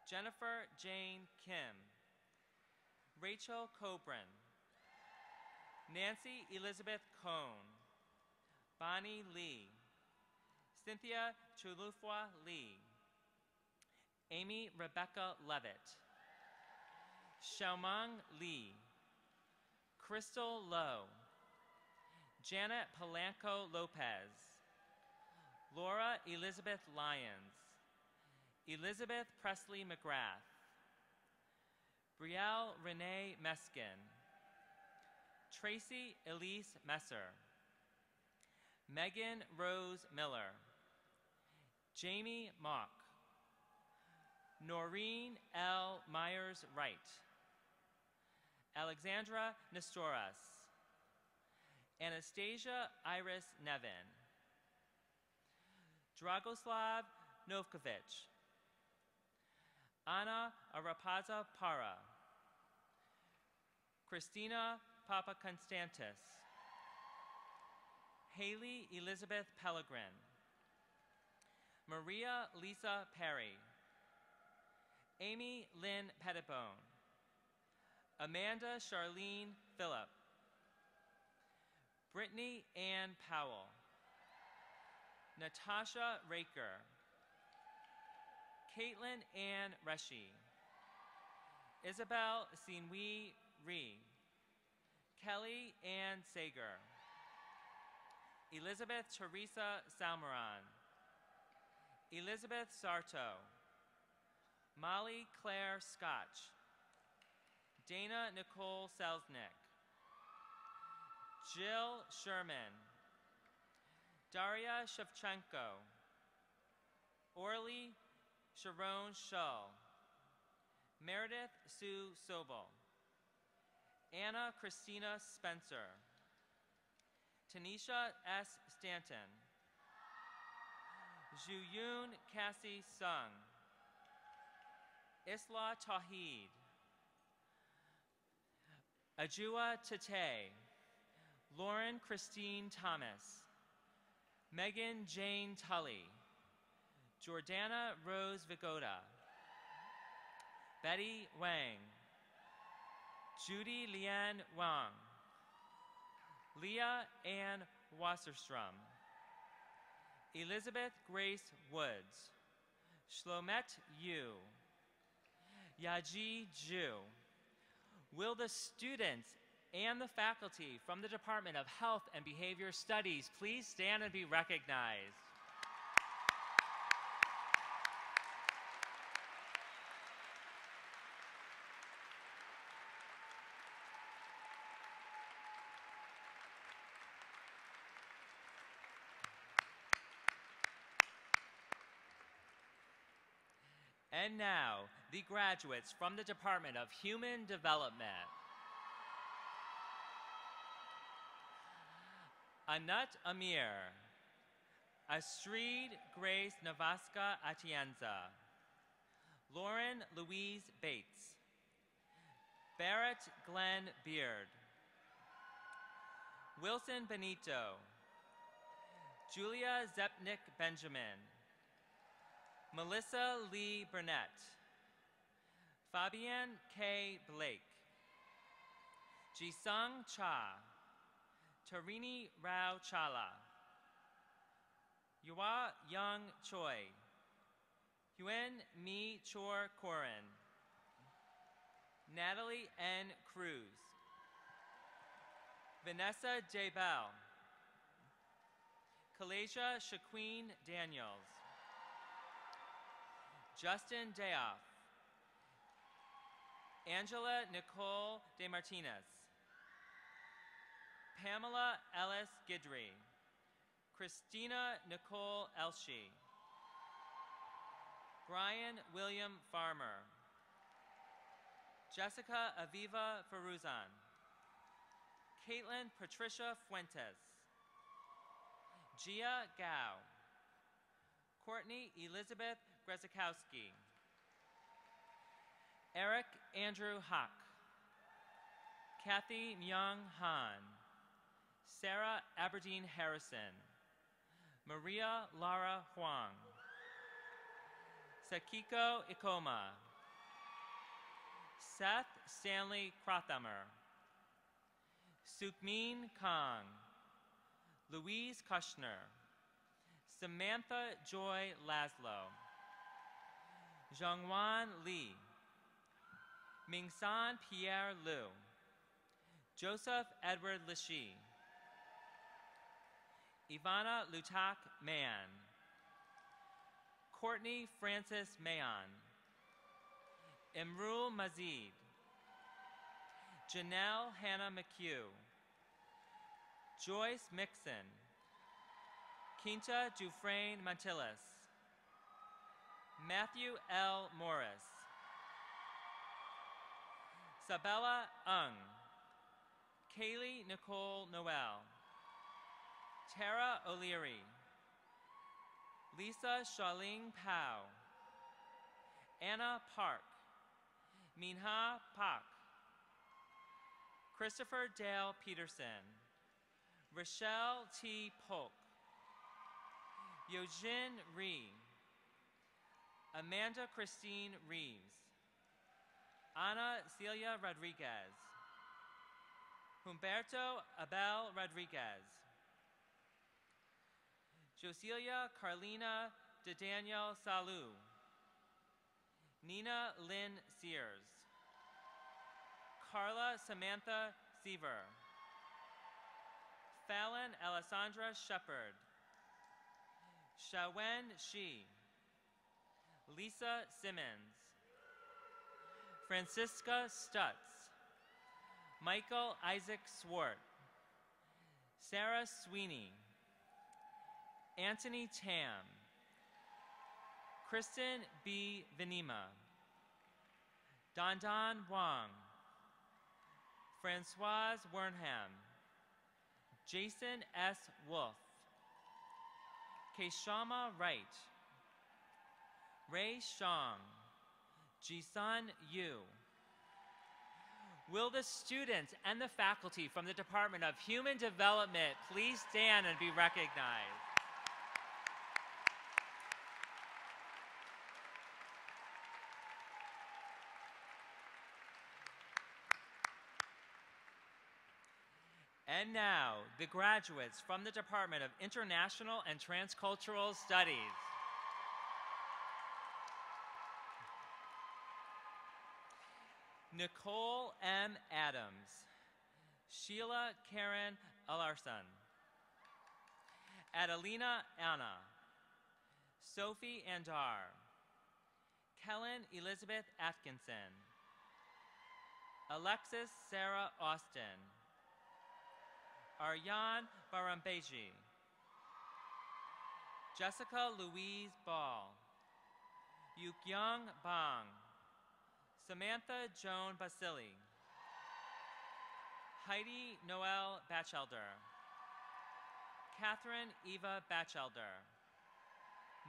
G: Jennifer Jane Kim, Rachel Cobran, Nancy Elizabeth Cohn, Bonnie Lee, Cynthia Chulufwa Lee, Amy Rebecca Levitt, Xiaomang Li, Crystal Lowe, Janet Polanco Lopez, Laura Elizabeth Lyons, Elizabeth Presley McGrath, Brielle Renee Meskin, Tracy Elise Messer, Megan Rose Miller, Jamie Mock, Noreen L. Myers-Wright, Alexandra Nestoras, Anastasia Iris Nevin, Dragoslav Novkovich, Anna Arapaza Para, Christina Papakonstantis, Haley Elizabeth Pellegrin, Maria Lisa Perry, Amy Lynn Pettibone, Amanda Charlene Phillip, Brittany Ann Powell, Natasha Raker, Caitlin Ann Reshi, Isabel Sinwi Ree, Kelly Ann Sager, Elizabeth Teresa Salmaran, Elizabeth Sarto, Molly Claire Scotch, Dana Nicole Selznick, Jill Sherman, Daria Shevchenko, Orly Sharon Shull, Meredith Sue Sobel, Anna Christina Spencer, Tanisha S. Stanton, Zhuyun Cassie Sung, Isla Tawheed, Ajua Tate, Lauren Christine Thomas, Megan Jane Tully, Jordana Rose Vigoda, Betty Wang, Judy Lian Wang, Leah Ann Wasserstrom, Elizabeth Grace Woods, Shlomet Yu, Yaji Ju. Will the students and the faculty from the Department of Health and Behavior Studies please stand and be recognized? And now, the graduates from the Department of Human Development. Anut Amir, Astrid Grace Navaska Atienza, Lauren Louise Bates, Barrett Glenn Beard, Wilson Benito, Julia Zepnik Benjamin, Melissa Lee Burnett, Fabienne K. Blake, Jisung Cha, Tarini Rao Chala, Yua Young Choi, Yuen Mi Chor Koren, Natalie N. Cruz, Vanessa J. Bell, Kalasia Shaqueen Daniels, Justin Dayoff, Angela Nicole De Martinez, Pamela Ellis Gidry, Christina Nicole Elshi, Brian William Farmer, Jessica Aviva Faruzan, Caitlin Patricia Fuentes, Gia Gao, Courtney Elizabeth Grezikowski, Eric Andrew Hock, Kathy Myung Han, Sarah Aberdeen Harrison, Maria Lara Huang, Sakiko Ikoma, Seth Stanley Krothamer, Sukmin Kang, Louise Kushner, Samantha Joy Laszlo, Zhongwan Li, Mingsan Pierre Liu, Joseph Edward Lishi, Ivana Lutak Mayan, Courtney Francis Mayon, Imrul Mazid, Janelle Hannah McHugh, Joyce Mixon, Quinta Dufresne Mantillas, Matthew L. Morris, Sabella Ung, Kaylee Nicole Noel, Tara O'Leary, Lisa Charlene Pau, Anna Park, Minha Pak, Christopher Dale Peterson, Rochelle T. Polk, Yojin Ree, Amanda Christine Reeves, Ana Celia Rodriguez, Humberto Abel Rodriguez, Josilia Carlina de Daniel Salou, Nina Lynn Sears, Carla Samantha Seaver, Fallon Alessandra Shepard, Shawen Shi, Lisa Simmons, Francisca Stutz, Michael Isaac Swart, Sarah Sweeney, Anthony Tam, Kristen B. Venema, Dandan Wang, Francoise Wernham, Jason S. Wolf, Keshama Wright, Ray Shang, Jisun Yu. Will the students and the faculty from the Department of Human Development please stand and be recognized? And now, the graduates from the Department of International and Transcultural Studies. Nicole M. Adams, Sheila Karen Alarson, Adelina Anna, Sophie Andar, Kellen Elizabeth Atkinson, Alexis Sarah Austin, Aryan Barambeji, Jessica Louise Ball, Yukyung Bang, Samantha Joan Basili, Heidi Noel Batchelder, Catherine Eva Batchelder,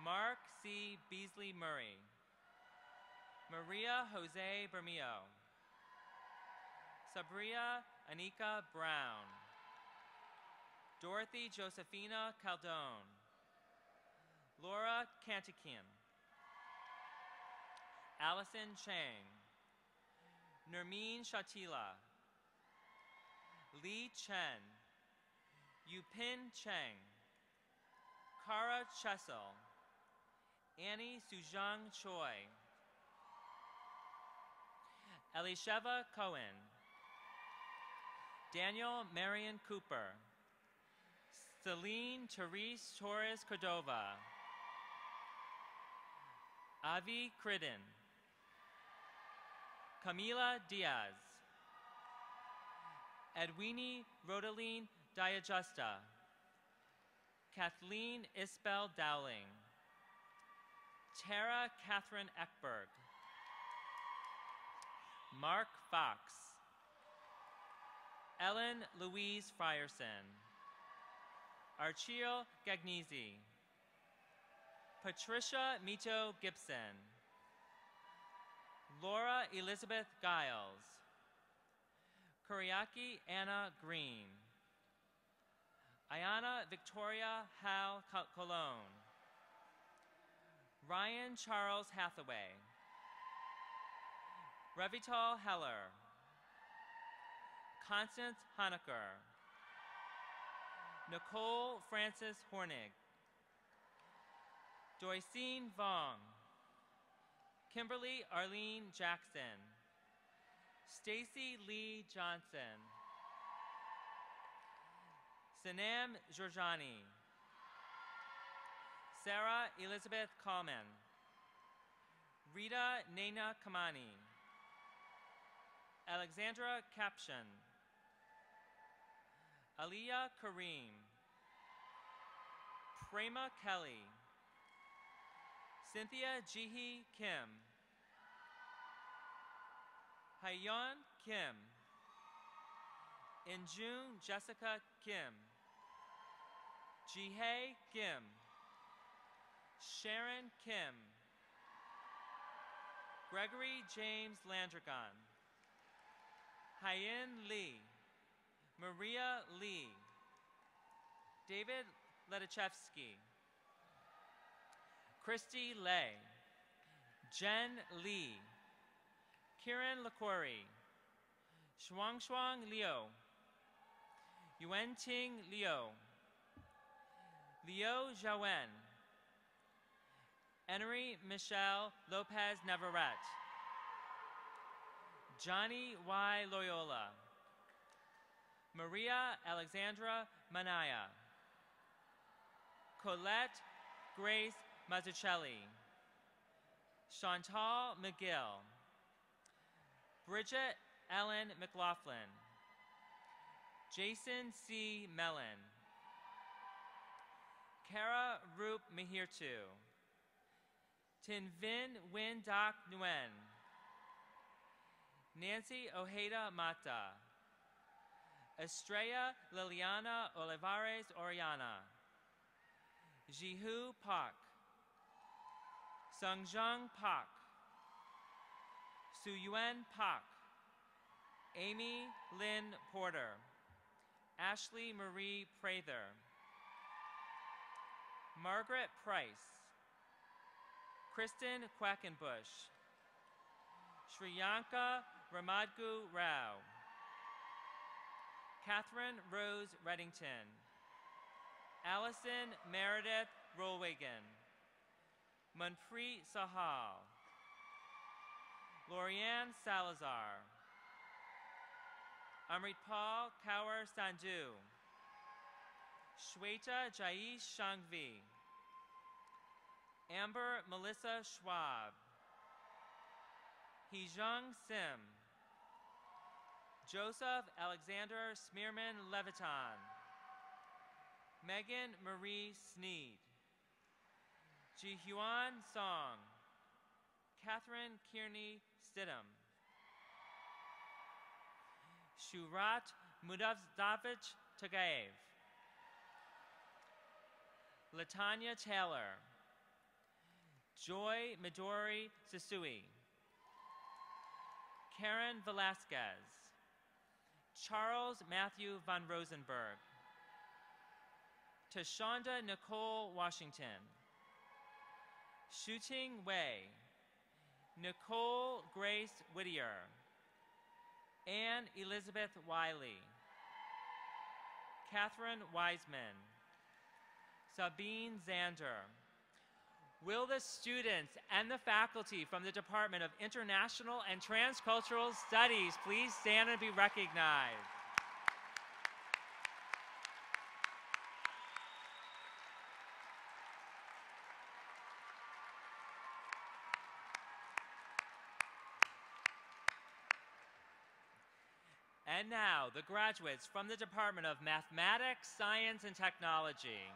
G: Mark C. Beasley Murray, Maria Jose Bermeo, Sabria Anika Brown, Dorothy Josephina Caldone, Laura Cantikin, Allison Chang, Nermeen Shatila, Li Chen, Yupin Cheng, Kara Chessel, Annie Sujang Choi, Elisheva Cohen, Daniel Marion Cooper, Celine Therese Torres Cordova, Avi Cridden, Camila Diaz, Edwini Rodaline Diajusta, Kathleen Isbel Dowling, Tara Catherine Eckberg, Mark Fox, Ellen Louise Frierson, Archil Gagnese, Patricia Mito Gibson, Laura Elizabeth Giles, Kuriaki Anna Green, Ayana Victoria Hal Cologne, Ryan Charles Hathaway, Revital Heller, Constance Honecker, Nicole Francis Hornig, Doycine Vong, Kimberly Arlene Jackson, Stacy Lee Johnson, Sanam Georgiani, Sarah Elizabeth Kallman, Rita Naina Kamani, Alexandra Caption, Aliyah Kareem, Prema Kelly, Cynthia Jihi Kim, Hayeon Kim, Injun Jessica Kim, Jihei Kim, Sharon Kim, Gregory James Landrigan, Hyen Lee, Maria Lee, David Ledachevsky, Christy Lay, Jen Lee, Kiran Lakwari, Shuangshuang Liu, Yuanting Liu, Liu Zhaowen, Henry Michelle Lopez Navarrete, Johnny Y. Loyola, Maria Alexandra Manaya, Colette Grace Mazzucchelli, Chantal McGill, Bridget Ellen McLaughlin, Jason C. Mellon, Kara Roop Mahirtu, Tinvin Win Dak Nguyen, Nancy Ojeda Mata, Estrella Liliana Olivares Oriana, Jihu Pak, Sungjung Pak, Suyuan Pak, Amy Lynn Porter, Ashley Marie Prather, Margaret Price, Kristen Quackenbush, Shriyanka Ramadgu Rao, Catherine Rose Reddington, Allison Meredith Rolwagen, Manpreet Sahal, Lorianne Salazar, Amritpal Kaur Sandhu, Shweta Jaish Shangvi, Amber Melissa Schwab, Heejung Sim, Joseph Alexander Smearman Leviton, Megan Marie Sneed, Jihyuan Song, Catherine Kearney Stidham, Shurat Mudavdavich Tagaev, Latanya Taylor, Joy Midori Sisui, Karen Velasquez, Charles Matthew Van Rosenberg, Tashonda Nicole Washington, Shuting Wei, Nicole Grace Whittier, Anne Elizabeth Wiley, Catherine Wiseman, Sabine Zander. Will the students and the faculty from the Department of International and Transcultural Studies please stand and be recognized? And now, the graduates from the Department of Mathematics, Science, and Technology.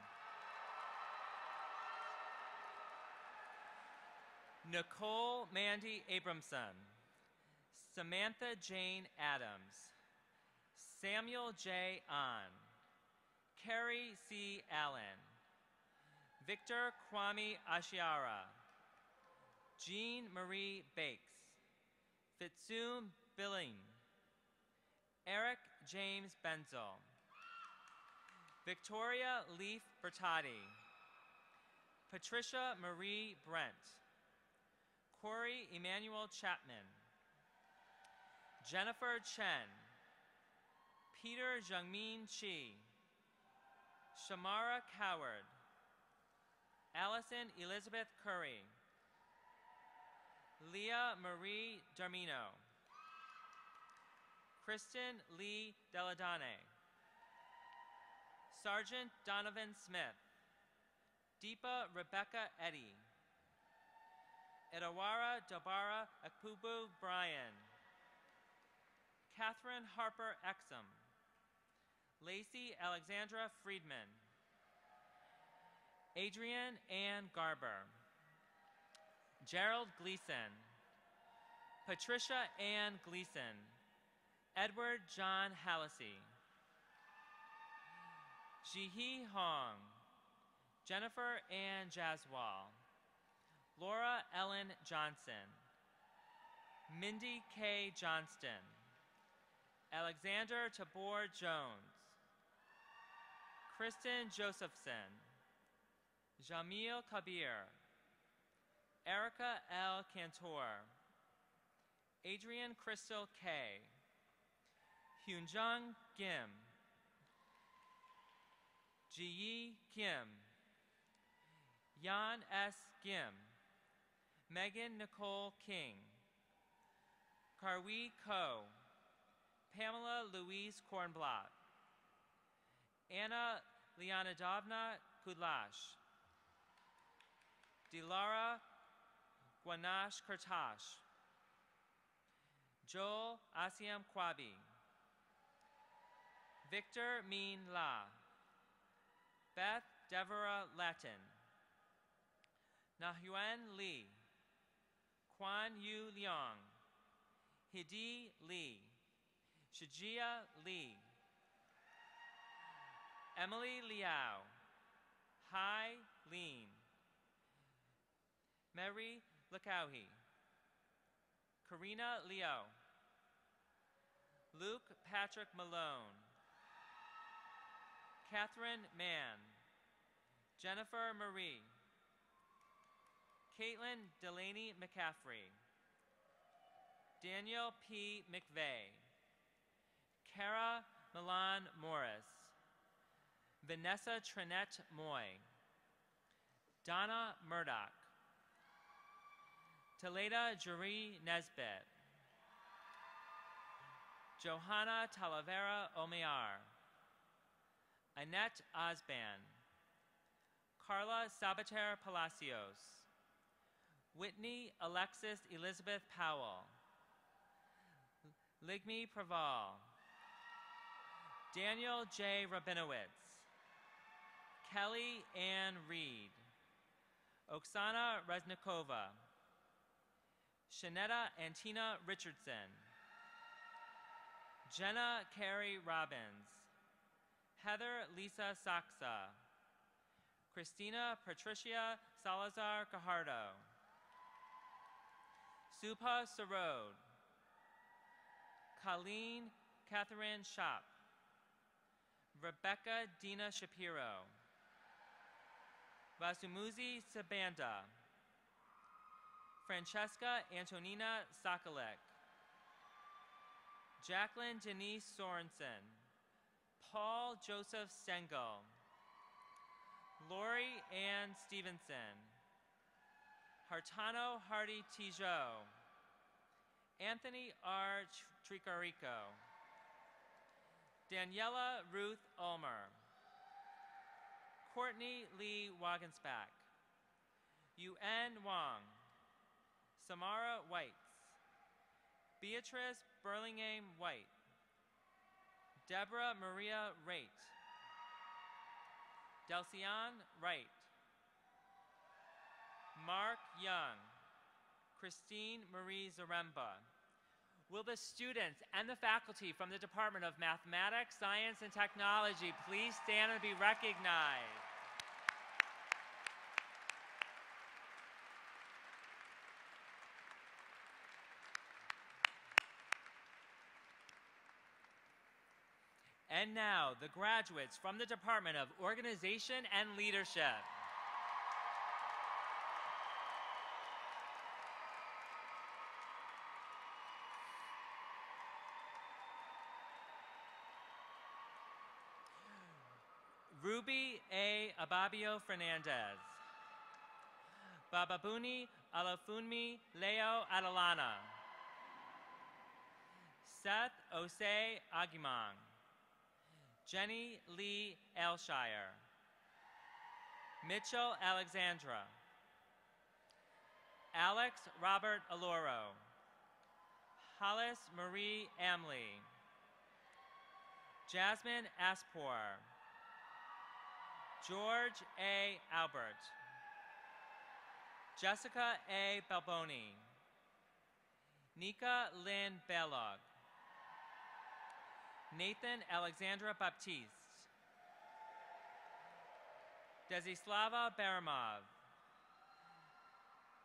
G: Nicole Mandy Abramson, Samantha Jane Adams, Samuel J. Ahn, Carrie C. Allen, Victor Kwame Ashiara, Jean Marie Bakes, Fitsum Billing, Eric James Benzel, Victoria Leaf Bertati, Patricia Marie Brent, Corey Emmanuel Chapman, Jennifer Chen, Peter Jungmin Chi, Shamara Coward, Allison Elizabeth Curry, Leah Marie Darmino, Kristen Lee Deladane, Sergeant Donovan Smith, Deepa Rebecca Eddy, Edawara Dabara Akpubu Brian, Catherine Harper Exum, Lacey Alexandra Friedman, Adrienne Ann Garber, Gerald Gleason, Patricia Ann Gleason, Edward John Hallisey, Jihi Hong, Jennifer Ann Jaswal, Laura Ellen Johnson, Mindy K. Johnston, Alexander Tabor Jones, Kristen Josephson, Jamil Kabir, Erica L. Cantor, Adrian Crystal K., Hyunjung Kim, Jiyi Kim, Yan S. Kim, Megan Nicole King, Karwi Ko, Pamela Louise Kornblatt, Anna Leonidovna Kudlash, Dilara Guanash Kurtash, Joel Asiam Kwabi, Victor Min La, Beth Deborah Latin, Nahyuan Lee, Quan Yu Liang, Hidi Lee, Shijia Lee, Emily Liao, Hai Lean, Mary Lakauhi, Karina Leo, Luke Patrick Malone, Catherine Mann, Jennifer Marie, Caitlin Delaney McCaffrey, Daniel P. McVeigh, Kara Milan Morris, Vanessa Trinette Moy, Donna Murdoch, Taleda Juri Nesbitt, Johanna Talavera Omear, Annette Osban, Carla Sabater Palacios, Whitney Alexis Elizabeth Powell, Ligmi Praval, Daniel J. Rabinowitz, Kelly Ann Reed, Oksana Reznikova, Shanetta Antina Richardson, Jenna Carey Robbins, Heather Lisa Saxa, Christina Patricia Salazar Cajardo, Supa Sarod, Colleen Catherine Shop, Rebecca Dina Shapiro, Vasumuzi Sabanda, Francesca Antonina Sokolek, Jacqueline Denise Sorensen, Paul Joseph Stengel, Lori Ann Stevenson, Hartano Hardy Tijo, Anthony R. Tricarico, Daniela Ruth Ulmer, Courtney Lee Wagenspach, Yuen Wang, Samara Whites, Beatrice Burlingame White, Deborah Maria Raitt, Delcian Wright, Mark Young, Christine Marie Zaremba. Will the students and the faculty from the Department of Mathematics, Science, and Technology please stand and be recognized? And now, the graduates from the Department of Organization and Leadership. Ruby A. Ababio Fernandez, Bababuni Alafunmi Leo Adelana, Seth Osei Agimang, Jenny Lee Elshire, Mitchell Alexandra, Alex Robert Aloro, Hollis Marie Amley, Jasmine Aspor, George A. Albert, Jessica A. Balboni, Nika Lynn Bellog, Nathan Alexandra Baptiste, Desislava Baramov,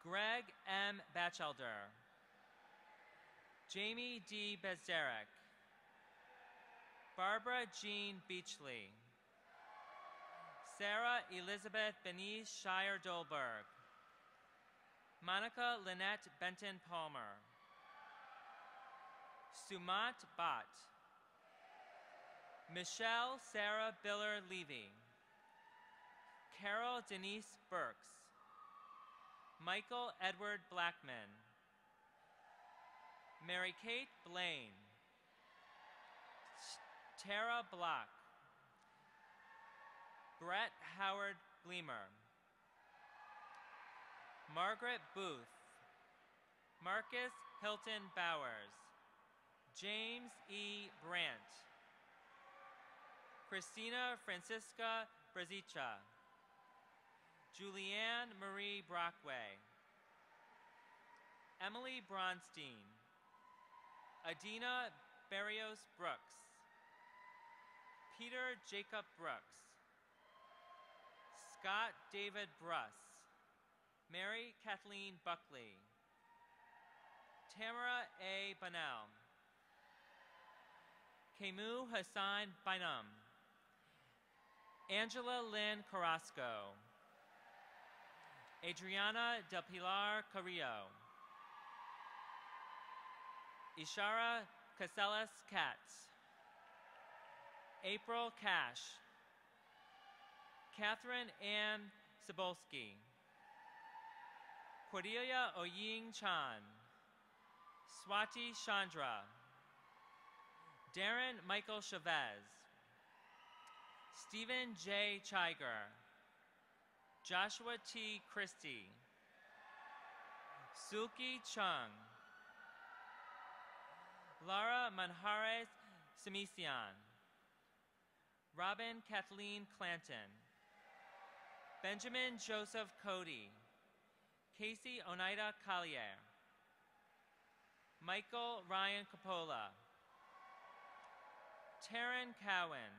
G: Greg M. Batchelder, Jamie D. Bezderek, Barbara Jean Beachley, Sarah Elizabeth Benice Shire Dolberg, Monica Lynette Benton Palmer, Sumat Bhatt, Michelle Sarah Biller Levy, Carol Denise Burks, Michael Edward Blackman, Mary Kate Blaine, Tara Block, Brett Howard Gleamer, Margaret Booth, Marcus Hilton Bowers, James E. Brandt, Christina Francisca Brazicha, Julianne Marie Brockway, Emily Bronstein, Adina Barrios Brooks, Peter Jacob Brooks, Scott David Bruss, Mary Kathleen Buckley, Tamara A. Bunnell, Kemu Hassan Bainam, Angela Lynn Carrasco, Adriana Del Pilar Carrillo, Ishara Casellas Katz, April Cash, Catherine Ann Cebulski, Cordelia Oying Chan, Swati Chandra, Darren Michael Chavez, Stephen J. Chiger, Joshua T. Christie, Suki Chung, Lara Manjares Simisian, Robin Kathleen Clanton, Benjamin Joseph Cody, Casey Oneida Collier, Michael Ryan Coppola, Taryn Cowan,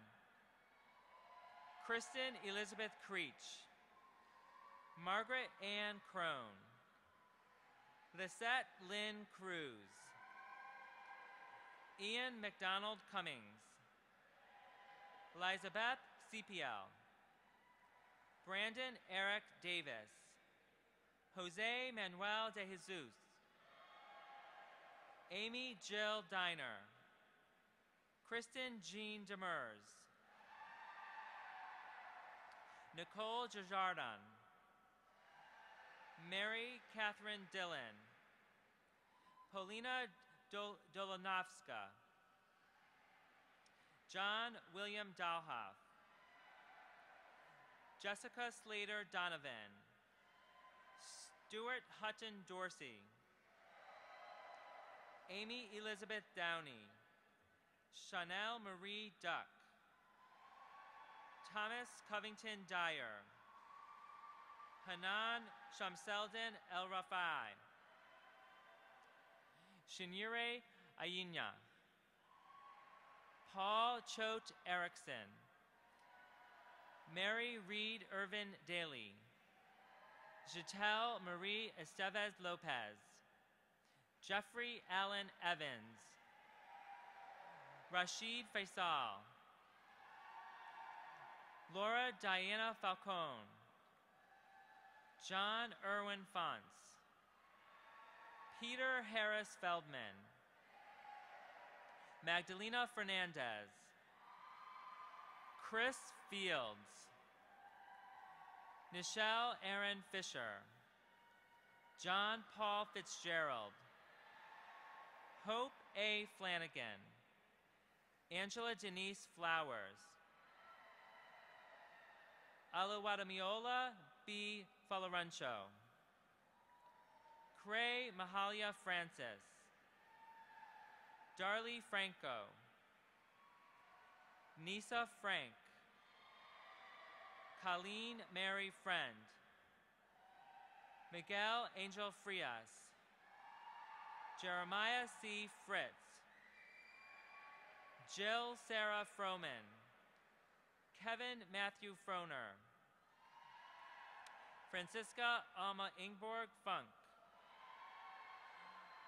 G: Kristen Elizabeth Creech, Margaret Ann Crone, Lisette Lynn Cruz, Ian McDonald Cummings, Elizabeth CPL, Brandon Eric Davis, Jose Manuel de Jesus, Amy Jill Diner, Kristen Jean Demers, Nicole Jajardon, Mary Catherine Dillon, Polina Dolonovska, John William Dalhoff, Jessica Slater Donovan, Stuart Hutton Dorsey, Amy Elizabeth Downey, Chanel Marie Duck, Thomas Covington Dyer, Hanan Shamseldin El Rafai, Shinire Ayinya, Paul Choate Erickson, Mary Reed Irvin Daly, Jitel Marie Estevez Lopez, Jeffrey Allen Evans, Rashid Faisal, Laura Diana Falcone, John Irwin Fonts, Peter Harris Feldman, Magdalena Fernandez, Chris Fields, Nichelle Aaron Fisher, John Paul Fitzgerald, Hope A. Flanagan, Angela Denise Flowers, Aluwadamiola B. Falarancho, Cray Mahalia Francis, Darlie Franco, Nisa Frank, Colleen Mary Friend, Miguel Angel Frias, Jeremiah C. Fritz, Jill Sarah Froman, Kevin Matthew Froner, Francisca Alma Ingborg Funk,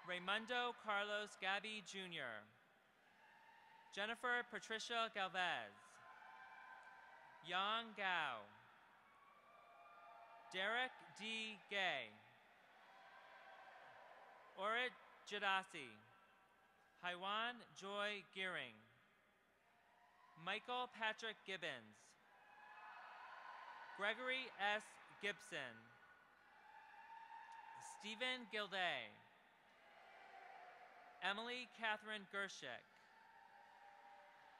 G: Raimundo Carlos Gabby Jr., Jennifer Patricia Galvez, Yang Gao, Derek D. Gay, Orit Jadasi, Haiwan Joy Gearing, Michael Patrick Gibbons, Gregory S. Gibson, Stephen Gilday, Emily Catherine Gershik,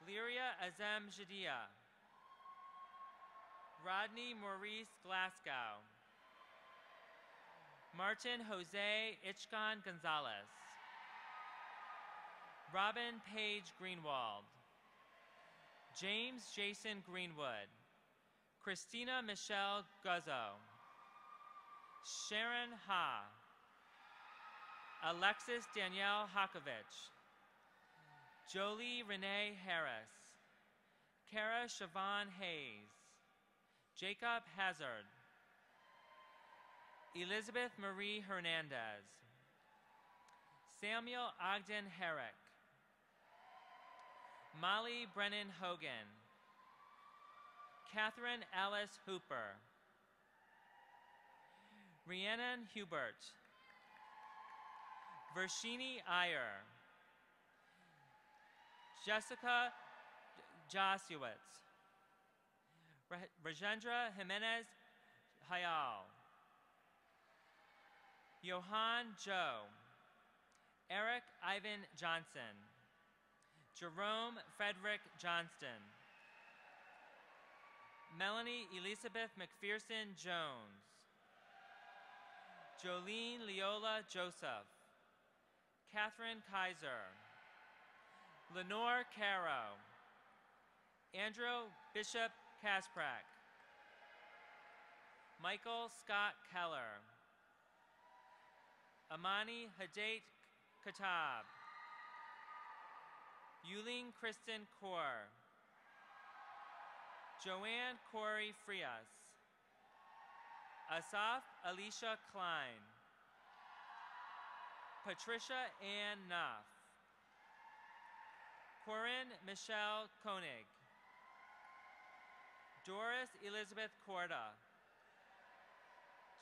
G: Lyria Azem Jadia, Rodney Maurice Glasgow, Martin Jose Ichkan Gonzalez, Robin Page Greenwald, James Jason Greenwood, Christina Michelle Guzzo, Sharon Ha, Alexis Danielle Hakovich, Jolie Renee Harris, Kara Siobhan Hayes, Jacob Hazard, Elizabeth Marie Hernandez, Samuel Ogden Herrick, Molly Brennan Hogan, Catherine Alice Hooper, Rhiannon Hubert, Vershini Iyer, Jessica Josiewicz, Rajendra Jimenez Hayal, Johan Joe, Eric Ivan Johnson, Jerome Frederick Johnston, Melanie Elizabeth McPherson Jones, Jolene Leola Joseph, Catherine Kaiser, Lenore Caro, Andrew Bishop Kasprak, Michael Scott Keller, Amani Hadate Katab, Yuling Kristen Kaur, Joanne Corey Frias, Asaf Alicia Klein, Patricia Ann Knopf, Corinne Michelle Koenig, Doris Elizabeth Corda,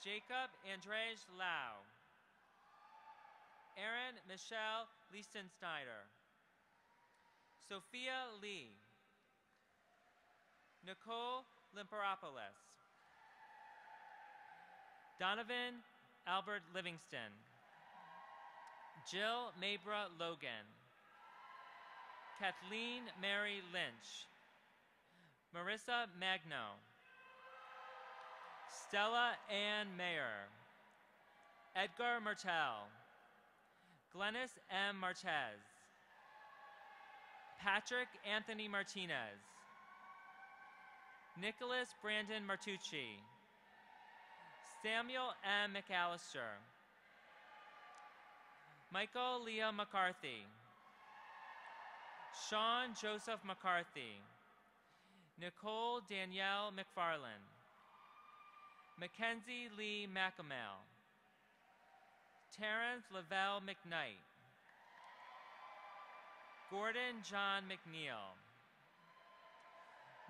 G: Jacob Andrej Lau, Erin Michelle Liestensteiner, Sophia Lee, Nicole Limperopoulos, Donovan Albert Livingston, Jill Mabra Logan, Kathleen Mary Lynch, Marissa Magno, Stella Ann Mayer, Edgar Martel, Glennis M. Martez, Patrick Anthony Martinez, Nicholas Brandon Martucci, Samuel M. McAllister, Michael Leah McCarthy, Sean Joseph McCarthy, Nicole Danielle McFarland, Mackenzie Lee McAmel, Terrence Lavelle McKnight, Gordon John McNeil,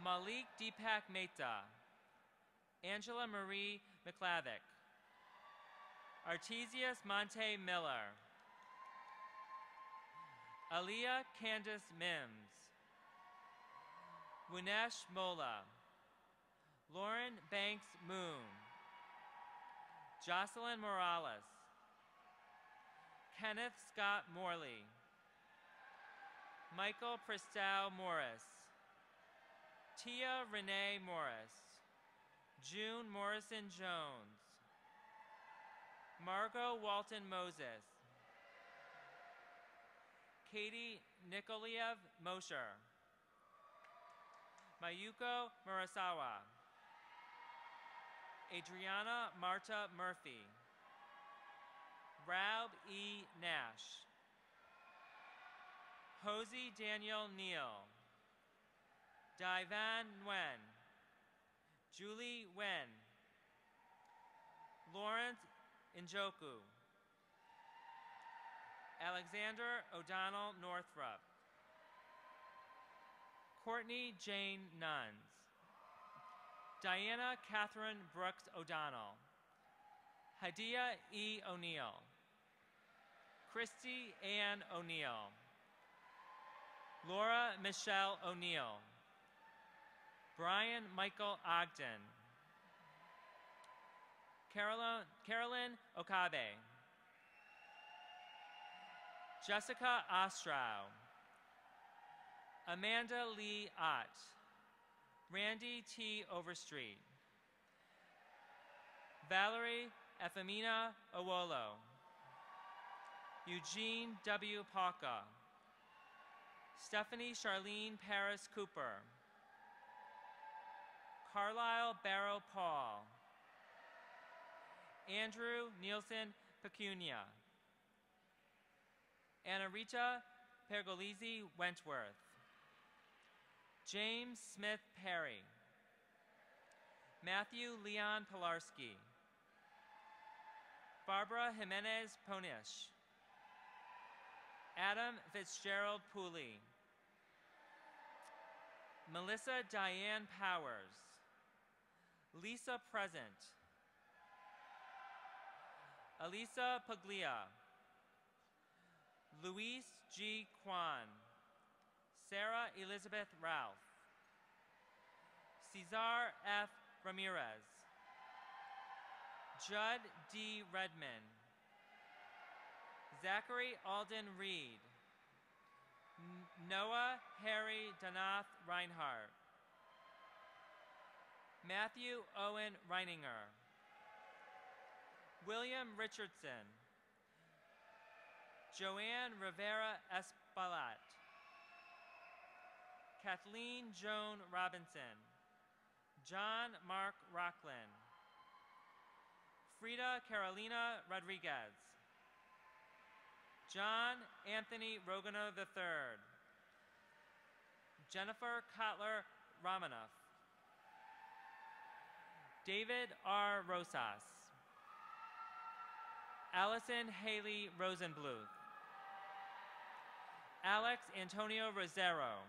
G: Malik Deepak Mehta, Angela Marie McClavick, Artesius Monte Miller, Aliyah Candace Mims, Winesh Mola, Lauren Banks Moon, Jocelyn Morales, Kenneth Scott Morley, Michael Pristow Morris, Tia Renee Morris, June Morrison Jones, Margot Walton Moses, Katie Nikoliev Mosher, Mayuko Murasawa, Adriana Marta Murphy, Raub E. Nash, Hosey Daniel Neal, Divan Nguyen, Julie Wen, Lawrence Njoku, Alexander O'Donnell Northrup, Courtney Jane Nuns, Diana Catherine Brooks O'Donnell, Hadia E. O'Neill, Christy Ann O'Neill, Laura Michelle O'Neill, Brian Michael Ogden, Carolyn Okabe, Jessica Ostrow, Amanda Lee Ott, Randy T. Overstreet, Valerie Efemina Owolo, Eugene W. Palka, Stephanie Charlene Paris Cooper. Carlisle Barrow Paul. Andrew Nielsen Pecunia. Anarita Pergolesi Wentworth. James Smith Perry. Matthew Leon Pilarski. Barbara Jimenez Ponish. Adam Fitzgerald Pooley. Melissa Diane Powers. Lisa Present. Elisa Paglia. Luis G. Kwan. Sarah Elizabeth Ralph. Cesar F. Ramirez. Judd D. Redman. Zachary Alden Reed. Noah Harry Danath Reinhardt. Matthew Owen Reininger. William Richardson. Joanne Rivera Espalat. Kathleen Joan Robinson. John Mark Rocklin. Frida Carolina Rodriguez. John Anthony Rogano III. Jennifer Kotler Romanoff. David R. Rosas. Allison Haley Rosenbluth. Alex Antonio Rosero.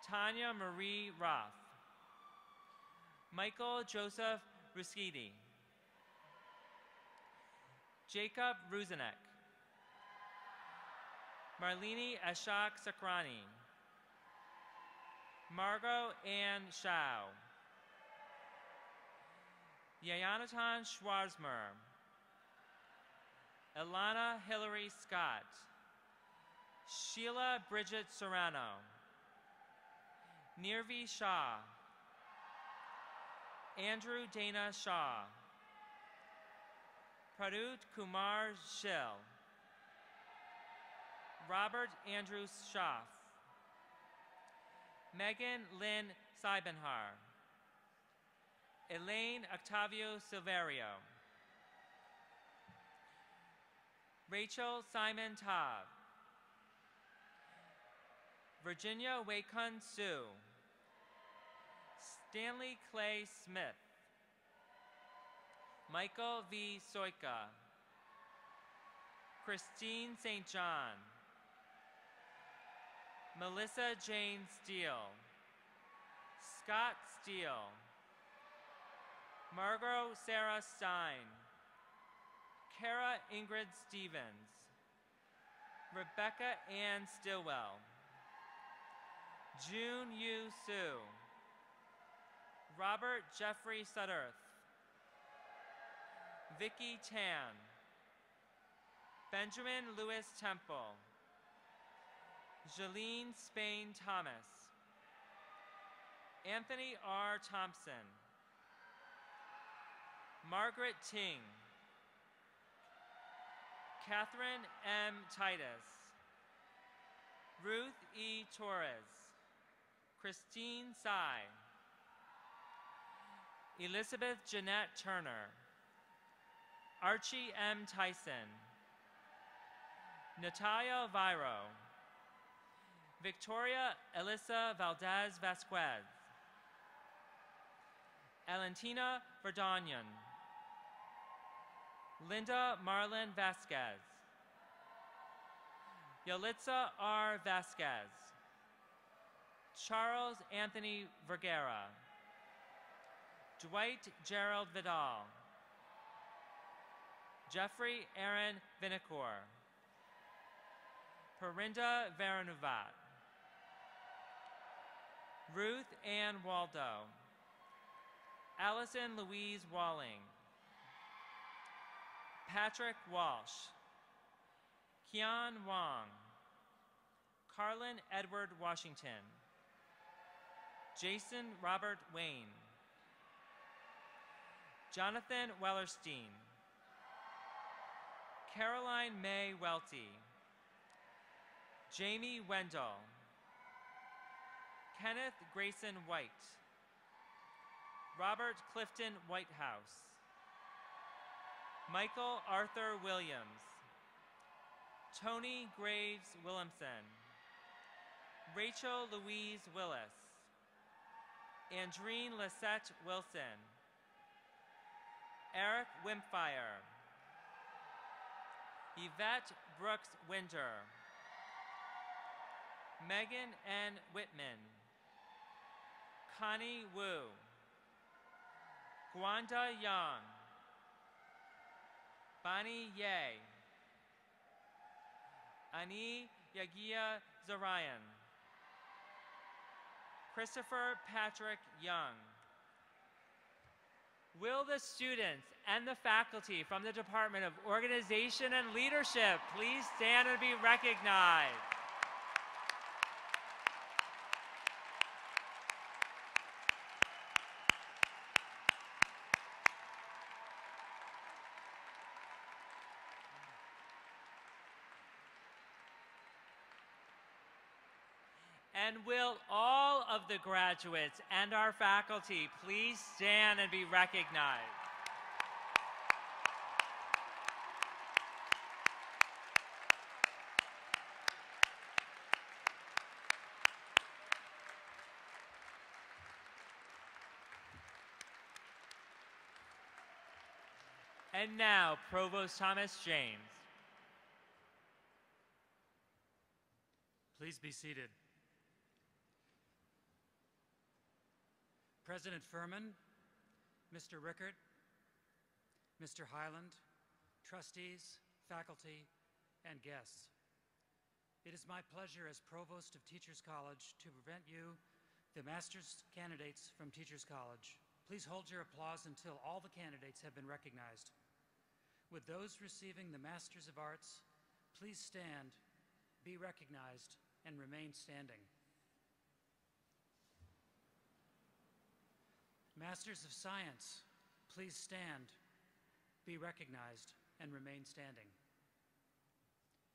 G: Tanya Marie Roth. Michael Joseph Ruskidi. Jacob Ruzinek. Marlene Ashok Sakrani. Margot Ann Shao. Yayanatan Schwarzmer. Ilana Hillary Scott. Sheila Bridget Serrano. Nirvi Shah. Andrew Dana Shaw. Pradut Kumar Shil. Robert Andrew Schaff. Megan Lynn Seibenhar. Elaine Octavio Silverio. Rachel Simon Taub. Virginia Waykun Sue. Stanley Clay Smith. Michael V. Soika. Christine St. John. Melissa Jane Steele. Scott Steele. Margot Sarah Stein. Kara Ingrid Stevens. Rebecca Ann Stillwell. June Yu Sue. Robert Jeffrey Sutterth. Vicky Tan. Benjamin Lewis Temple. Jeline Spain Thomas. Anthony R. Thompson. Margaret Ting. Catherine M. Titus. Ruth E. Torres. Christine Tsai. Elizabeth Jeanette Turner. Archie M. Tyson. Natalia Viro. Victoria Elisa Valdez Vasquez. Alentina Verdonian. Linda Marlin Vasquez. Yalitza R. Vasquez. Charles Anthony Vergara. Dwight Gerald Vidal. Jeffrey Aaron Vinacour. Perinda Varanuvat. Ruth Ann Waldo. Allison Louise Walling. Patrick Walsh. Kian Wong. Carlin Edward Washington. Jason Robert Wayne. Jonathan Wellerstein. Caroline May Welty. Jamie Wendell, Kenneth Grayson White, Robert Clifton Whitehouse, Michael Arthur Williams, Tony Graves Williamson, Rachel Louise Willis, Andreen Lisette Wilson, Eric Wimpfire, Yvette Brooks Winder, Megan N. Whitman, Connie Wu, Gwanda Young, Bonnie Ye, Ani Yagia Zarayan, Christopher Patrick Young. Will the students and the faculty from the Department of Organization and Leadership please stand and be recognized? And will all of the graduates and our faculty please stand and be recognized? And now, Provost Thomas James.
C: Please be seated. President Furman, Mr. Rickert, Mr. Highland, trustees, faculty, and guests. It is my pleasure as Provost of Teachers College to present you the master's candidates from Teachers College. Please hold your applause until all the candidates have been recognized. With those receiving the Masters of Arts, please stand, be recognized, and remain standing. Masters of Science, please stand, be recognized, and remain standing.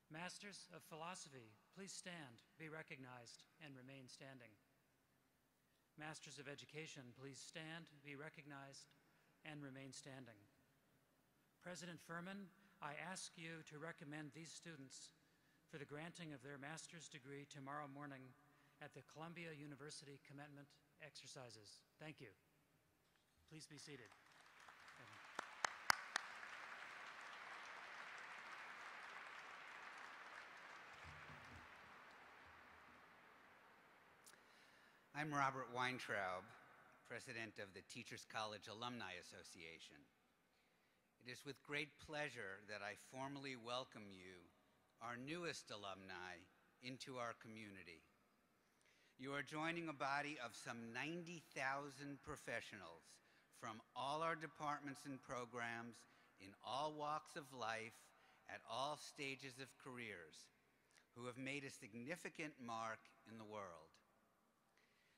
C: Masters of Philosophy, please stand, be recognized, and remain standing. Masters of Education, please stand, be recognized, and remain standing. President Furman, I ask you to recommend these students for the granting of their master's degree tomorrow morning at the Columbia University commencement exercises. Thank you. Please be seated.
H: I'm Robert Weintraub, President of the Teachers College Alumni Association. It is with great pleasure that I formally welcome you, our newest alumni, into our community. You are joining a body of some 90,000 professionals from all our departments and programs, in all walks of life, at all stages of careers, who have made a significant mark in the world.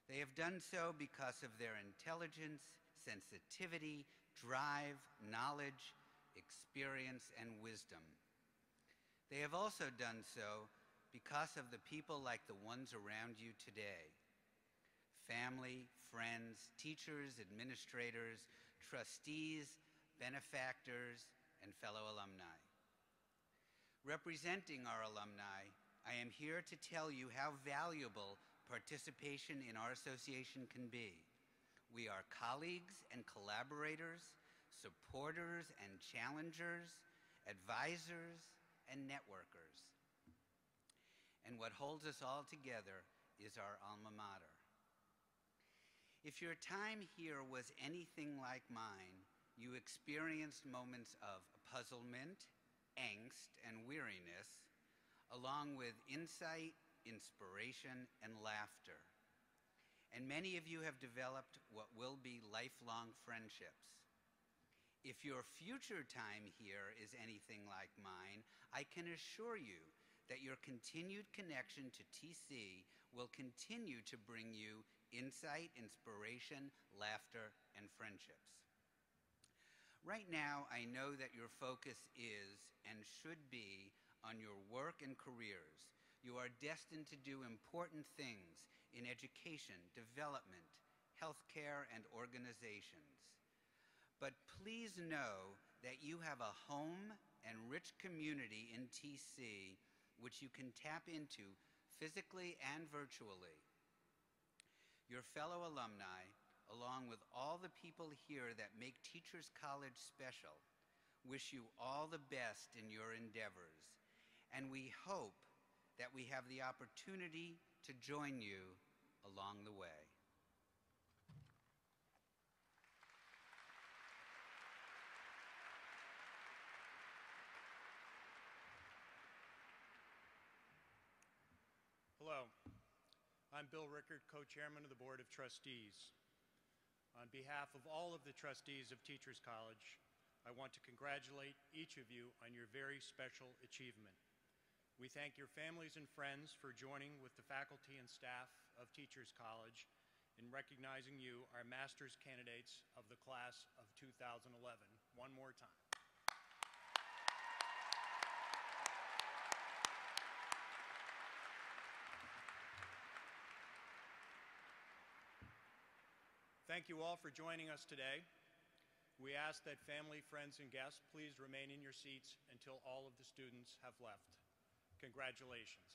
H: They have done so because of their intelligence, sensitivity, drive, knowledge, experience, and wisdom. They have also done so because of the people like the ones around you today. Family, friends, teachers, administrators, trustees, benefactors, and fellow alumni. Representing our alumni, I am here to tell you how valuable participation in our association can be. We are colleagues and collaborators, supporters and challengers, advisors and networkers. And what holds us all together is our alma mater. If your time here was anything like mine, you experienced moments of puzzlement, angst, and weariness, along with insight, inspiration, and laughter. And many of you have developed what will be lifelong friendships. If your future time here is anything like mine, I can assure you that your continued connection to TC will continue to bring you insight, inspiration, laughter, and friendships. Right now, I know that your focus is and should be on your work and careers, You are destined to do important things in education, development, healthcare, and organizations. But please know that you have a home and rich community in TC which you can tap into physically and virtually. Your fellow alumni, along with all the people here that make Teachers College special, wish you all the best in your endeavors, and we hope that we have the opportunity to join you along the way.
I: Hello, I'm Bill Rickard, co-chairman of the Board of Trustees. On behalf of all of the trustees of Teachers College, I want to congratulate each of you on your very special achievement. We thank your families and friends for joining with the faculty and staff of Teachers College in recognizing you, our master's candidates of the class of 2011. One more time. Thank you all for joining us today. We ask that family, friends, and guests please remain in your seats until all of the students have left. Congratulations.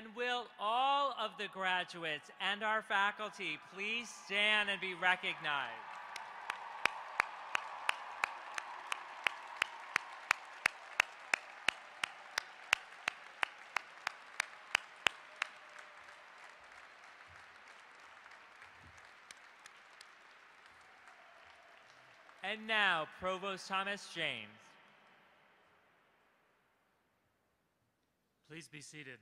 G: And will all of the graduates and our faculty please stand and be recognized? And now, Provost Thomas James.
C: Please be seated.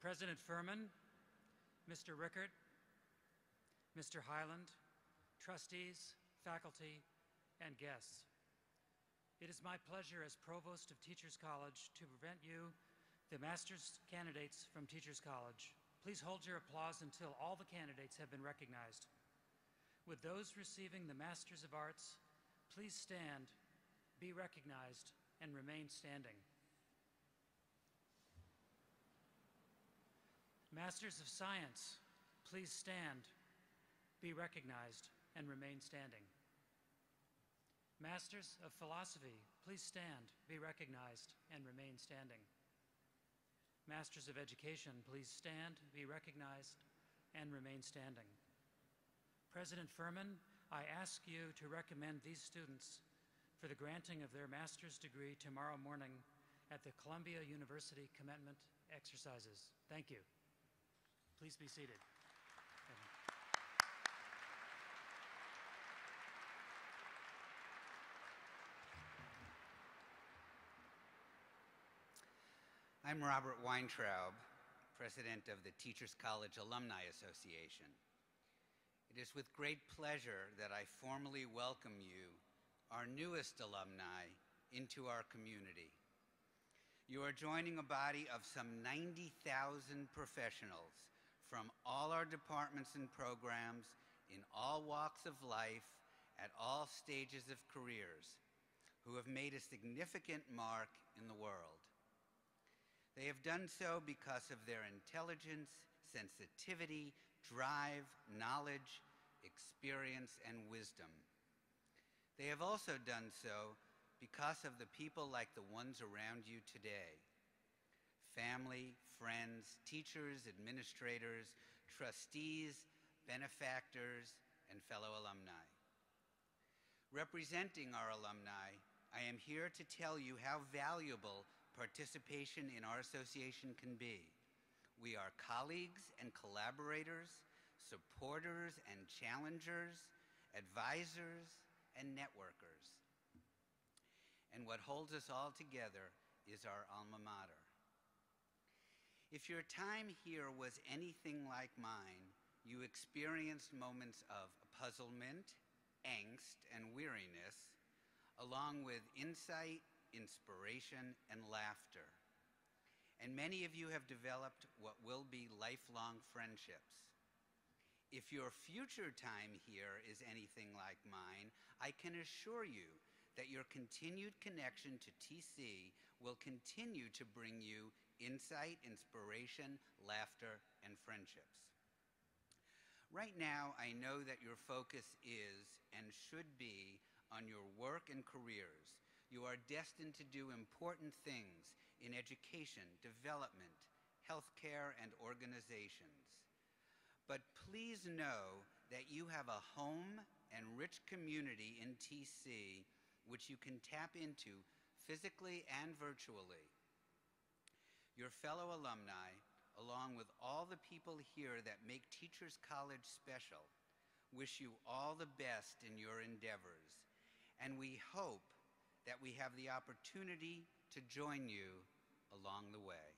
C: President Furman, Mr. Rickard, Mr. Highland, trustees, faculty, and guests. It is my pleasure as Provost of Teachers College to present you the master's candidates from Teachers College. Please hold your applause until all the candidates have been recognized. With those receiving the Masters of Arts, please stand, be recognized, and remain standing. Masters of Science, please stand, be recognized, and remain standing. Masters of Philosophy, please stand, be recognized, and remain standing. Masters of Education, please stand, be recognized, and remain standing. President Furman, I ask you to recommend these students for the granting of their master's degree tomorrow morning at the Columbia University commencement exercises. Thank you. Please be seated.
H: I'm Robert Weintraub, President of the Teachers College Alumni Association. It is with great pleasure that I formally welcome you, our newest alumni, into our community. You are joining a body of some 90,000 professionals from all our departments and programs, in all walks of life, at all stages of careers, who have made a significant mark in the world. They have done so because of their intelligence, sensitivity, drive, knowledge, experience, and wisdom. They have also done so because of the people like the ones around you today. family, friends, teachers, administrators, trustees, benefactors, and fellow alumni. Representing our alumni, I am here to tell you how valuable participation in our association can be. We are colleagues and collaborators, supporters and challengers, advisors and networkers. And what holds us all together is our alma mater. If your time here was anything like mine, you experienced moments of puzzlement, angst, and weariness, along with insight, inspiration, and laughter. And many of you have developed what will be lifelong friendships. If your future time here is anything like mine, I can assure you that your continued connection to TC will continue to bring you insight, inspiration, laughter, and friendships. Right now, I know that your focus is and should be on your work and careers. You are destined to do important things in education, development, healthcare, and organizations. But please know that you have a home and rich community in TC which you can tap into physically and virtually. Your fellow alumni, along with all the people here that make Teachers College special, wish you all the best in your endeavors, and we hope that we have the opportunity to join you along the way.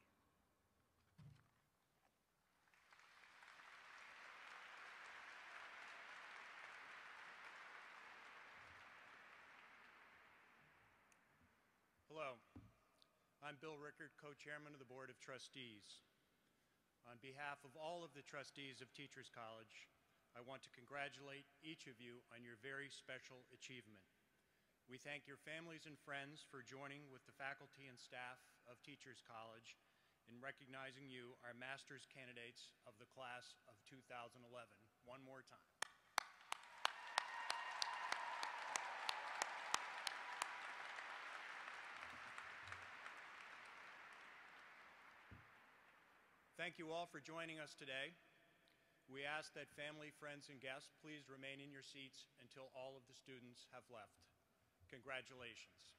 I: Hello, I'm Bill Rickard, co-chairman of the Board of Trustees. On behalf of all of the trustees of Teachers College, I want to congratulate each of you on your very special achievement. We thank your families and friends for joining with the faculty and staff of Teachers College in recognizing you, our master's candidates of the class of 2011. One more time. Thank you all for joining us today. We ask that family, friends, and guests please remain in your seats until all of the students have left. Congratulations.